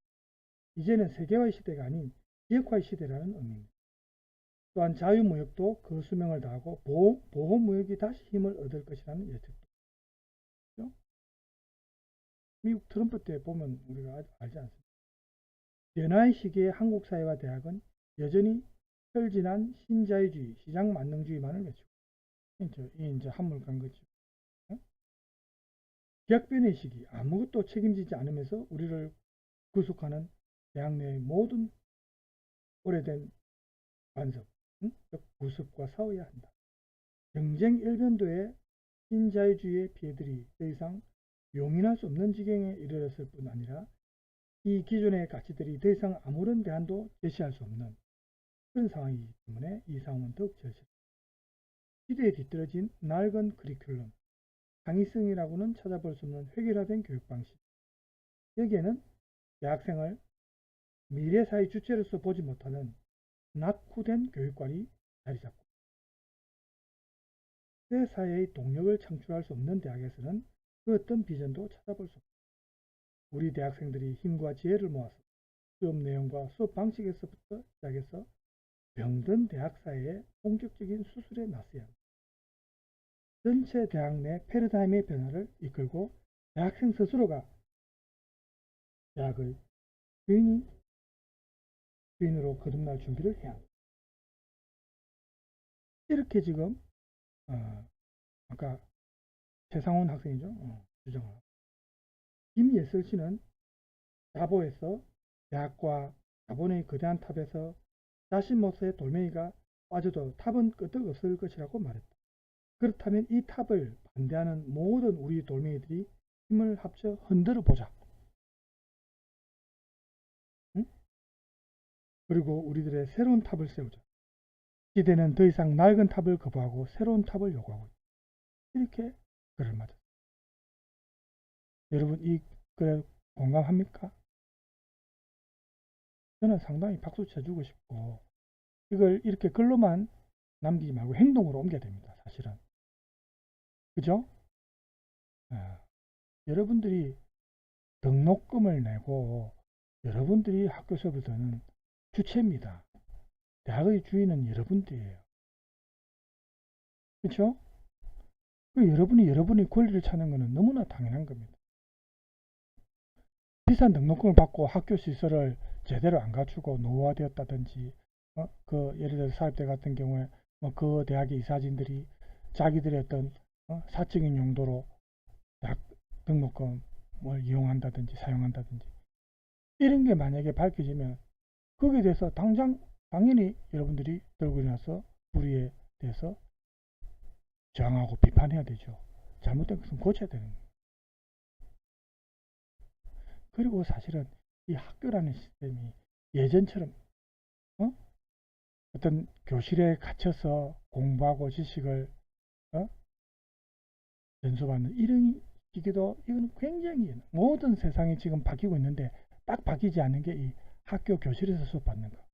이제는 세계화의 시대가 아닌 지역화의 시대라는 의미입니다. 또한 자유무역도 그 수명을 다하고 보호무역이 다시 힘을 얻을 것이라는 예측도. 그렇죠? 미국 트럼프 때 보면 우리가 알지 않습니까? 변화의 시기에 한국 사회와 대학은 여전히 혈진한 신자유주의, 시장 만능주의만을 외치고 이제 한물 간 거죠. 격변의 시기, 아무것도 책임지지 않으면서 우리를 구속하는 대학 내의 모든 오래된 간섭, 구습과 싸워야 한다. 경쟁 일변도의 신자유주의의 피해들이 더 이상 용인할 수 없는 지경에 이르렀을 뿐 아니라 이 기존의 가치들이 더 이상 아무런 대안도 제시할 수 없는 그런 상황이기 때문에 이 상황은 더욱 절실합니다. 시대에 뒤떨어진 낡은 커리큘럼, 창의성이라고는 찾아볼 수 없는 획일화된 교육 방식. 여기에는 대학생을 미래사회 주체로서 보지 못하는 낙후된 교육관이 자리 잡고 새 사회의 동력을 창출할 수 없는 대학에서는 그 어떤 비전도 찾아볼 수 없습니다. 우리 대학생들이 힘과 지혜를 모아서 수업 내용과 수업 방식에서부터 시작해서 병든 대학 사회의 본격적인 수술에 나서야 합니다. 전체 대학 내 패러다임의 변화를 이끌고 대학생 스스로가 대학의 주인으로 거듭날 준비를 해야 합니다. 이렇게 지금 아까 최상원 학생이죠. 주장을. 김예슬 씨는 자보에서 대학과 자본의 거대한 탑에서 자신 모습의 돌멩이가 빠져도 탑은 끄떡 없을 것이라고 말했다. 그렇다면 이 탑을 반대하는 모든 우리 돌멩이들이 힘을 합쳐 흔들어 보자. 응? 그리고 우리들의 새로운 탑을 세우자. 시대는 더 이상 낡은 탑을 거부하고 새로운 탑을 요구하고 있다. 이렇게 글을 맞았습니다. 여러분 이 글에 공감합니까? 저는 상당히 박수 쳐주고 싶고 이걸 이렇게 글로만 남기지 말고 행동으로 옮겨야 됩니다. 사실은. 그죠? 여러분들이 등록금을 내고 여러분들이 학교 수업을 듣는 주체입니다. 대학의 주인은 여러분들이에요. 그렇죠? 여러분이 여러분의 권리를 찾는 것은 너무나 당연한 겁니다. 비싼 등록금을 받고 학교 시설을 제대로 안 갖추고 노후화되었다든지 예를 들어서 사립대 같은 경우에 그 대학의 이사진들이 자기들의 어떤 사적인 용도로 대학 등록금을 이용한다든지 사용한다든지 이런 게 만약에 밝혀지면 거기에 대해서 당연히 여러분들이 들고 일어나서 불의에 대해서 저항하고 비판해야 되죠. 잘못된 것은 고쳐야 되는 거예요. 그리고 사실은 이 학교라는 시스템이 예전처럼 어떤 교실에 갇혀서 공부하고 지식을 전수받는 이런 시기도 이건 굉장히 모든 세상이 지금 바뀌고 있는데 딱 바뀌지 않는 게 이 학교 교실에서 수업받는 거.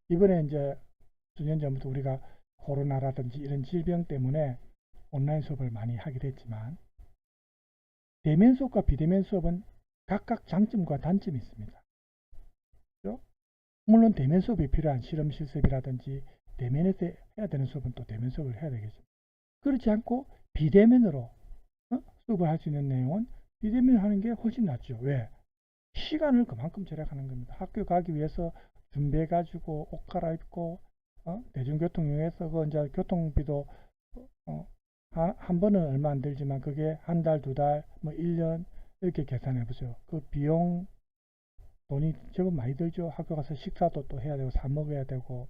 이번에 이제 수년 전부터 우리가 코로나라든지 이런 질병 때문에 온라인 수업을 많이 하게 됐지만 대면 수업과 비대면 수업은 각각 장점과 단점이 있습니다. 그렇죠? 물론 대면 수업이 필요한 실험 실습이라든지 대면에서 해야 되는 수업은 또 대면 수업을 해야 되겠죠. 그렇지 않고 비대면으로 수업을 할 수 있는 내용은 비대면 하는 게 훨씬 낫죠. 왜? 시간을 그만큼 절약하는 겁니다. 학교 가기 위해서 준비해 가지고 옷 갈아입고 대중교통 이용해서 그 이제 교통비도 한 번은 얼마 안 들지만 그게 한 달, 두 달, 뭐 1년 이렇게 계산해 보세요. 그 비용 돈이 제법 많이 들죠. 학교 가서 식사도 또 해야 되고 사 먹어야 되고.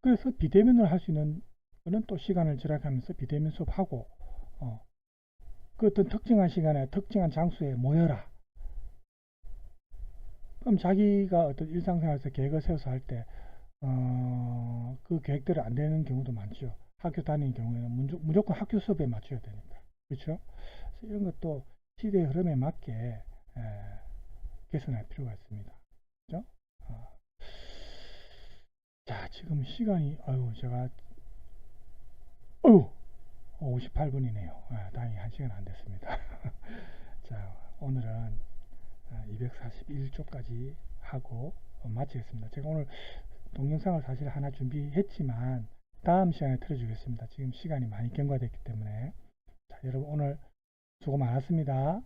그래서 비대면을 할 수 있는 거는 또 시간을 절약하면서 비대면 수업하고 그 어떤 특정한 시간에 특정한 장소에 모여라. 그럼 자기가 어떤 일상생활에서 계획을 세워서 할 때 그 계획대로 안 되는 경우도 많죠. 학교 다니는 경우에는 무조건 학교 수업에 맞춰야 되니까. 그렇죠? 이런 것도 시대의 흐름에 맞게 개선할 필요가 있습니다. 그렇죠? 자, 지금 시간이 제가 58분이네요. 다행히 1시간 안 됐습니다. 자, 오늘은 241조까지 하고 마치겠습니다. 제가 오늘 동영상을 사실 하나 준비했지만 다음 시간에 틀어주겠습니다. 지금 시간이 많이 경과됐기 때문에. 자, 여러분 오늘 수고 많았습니다.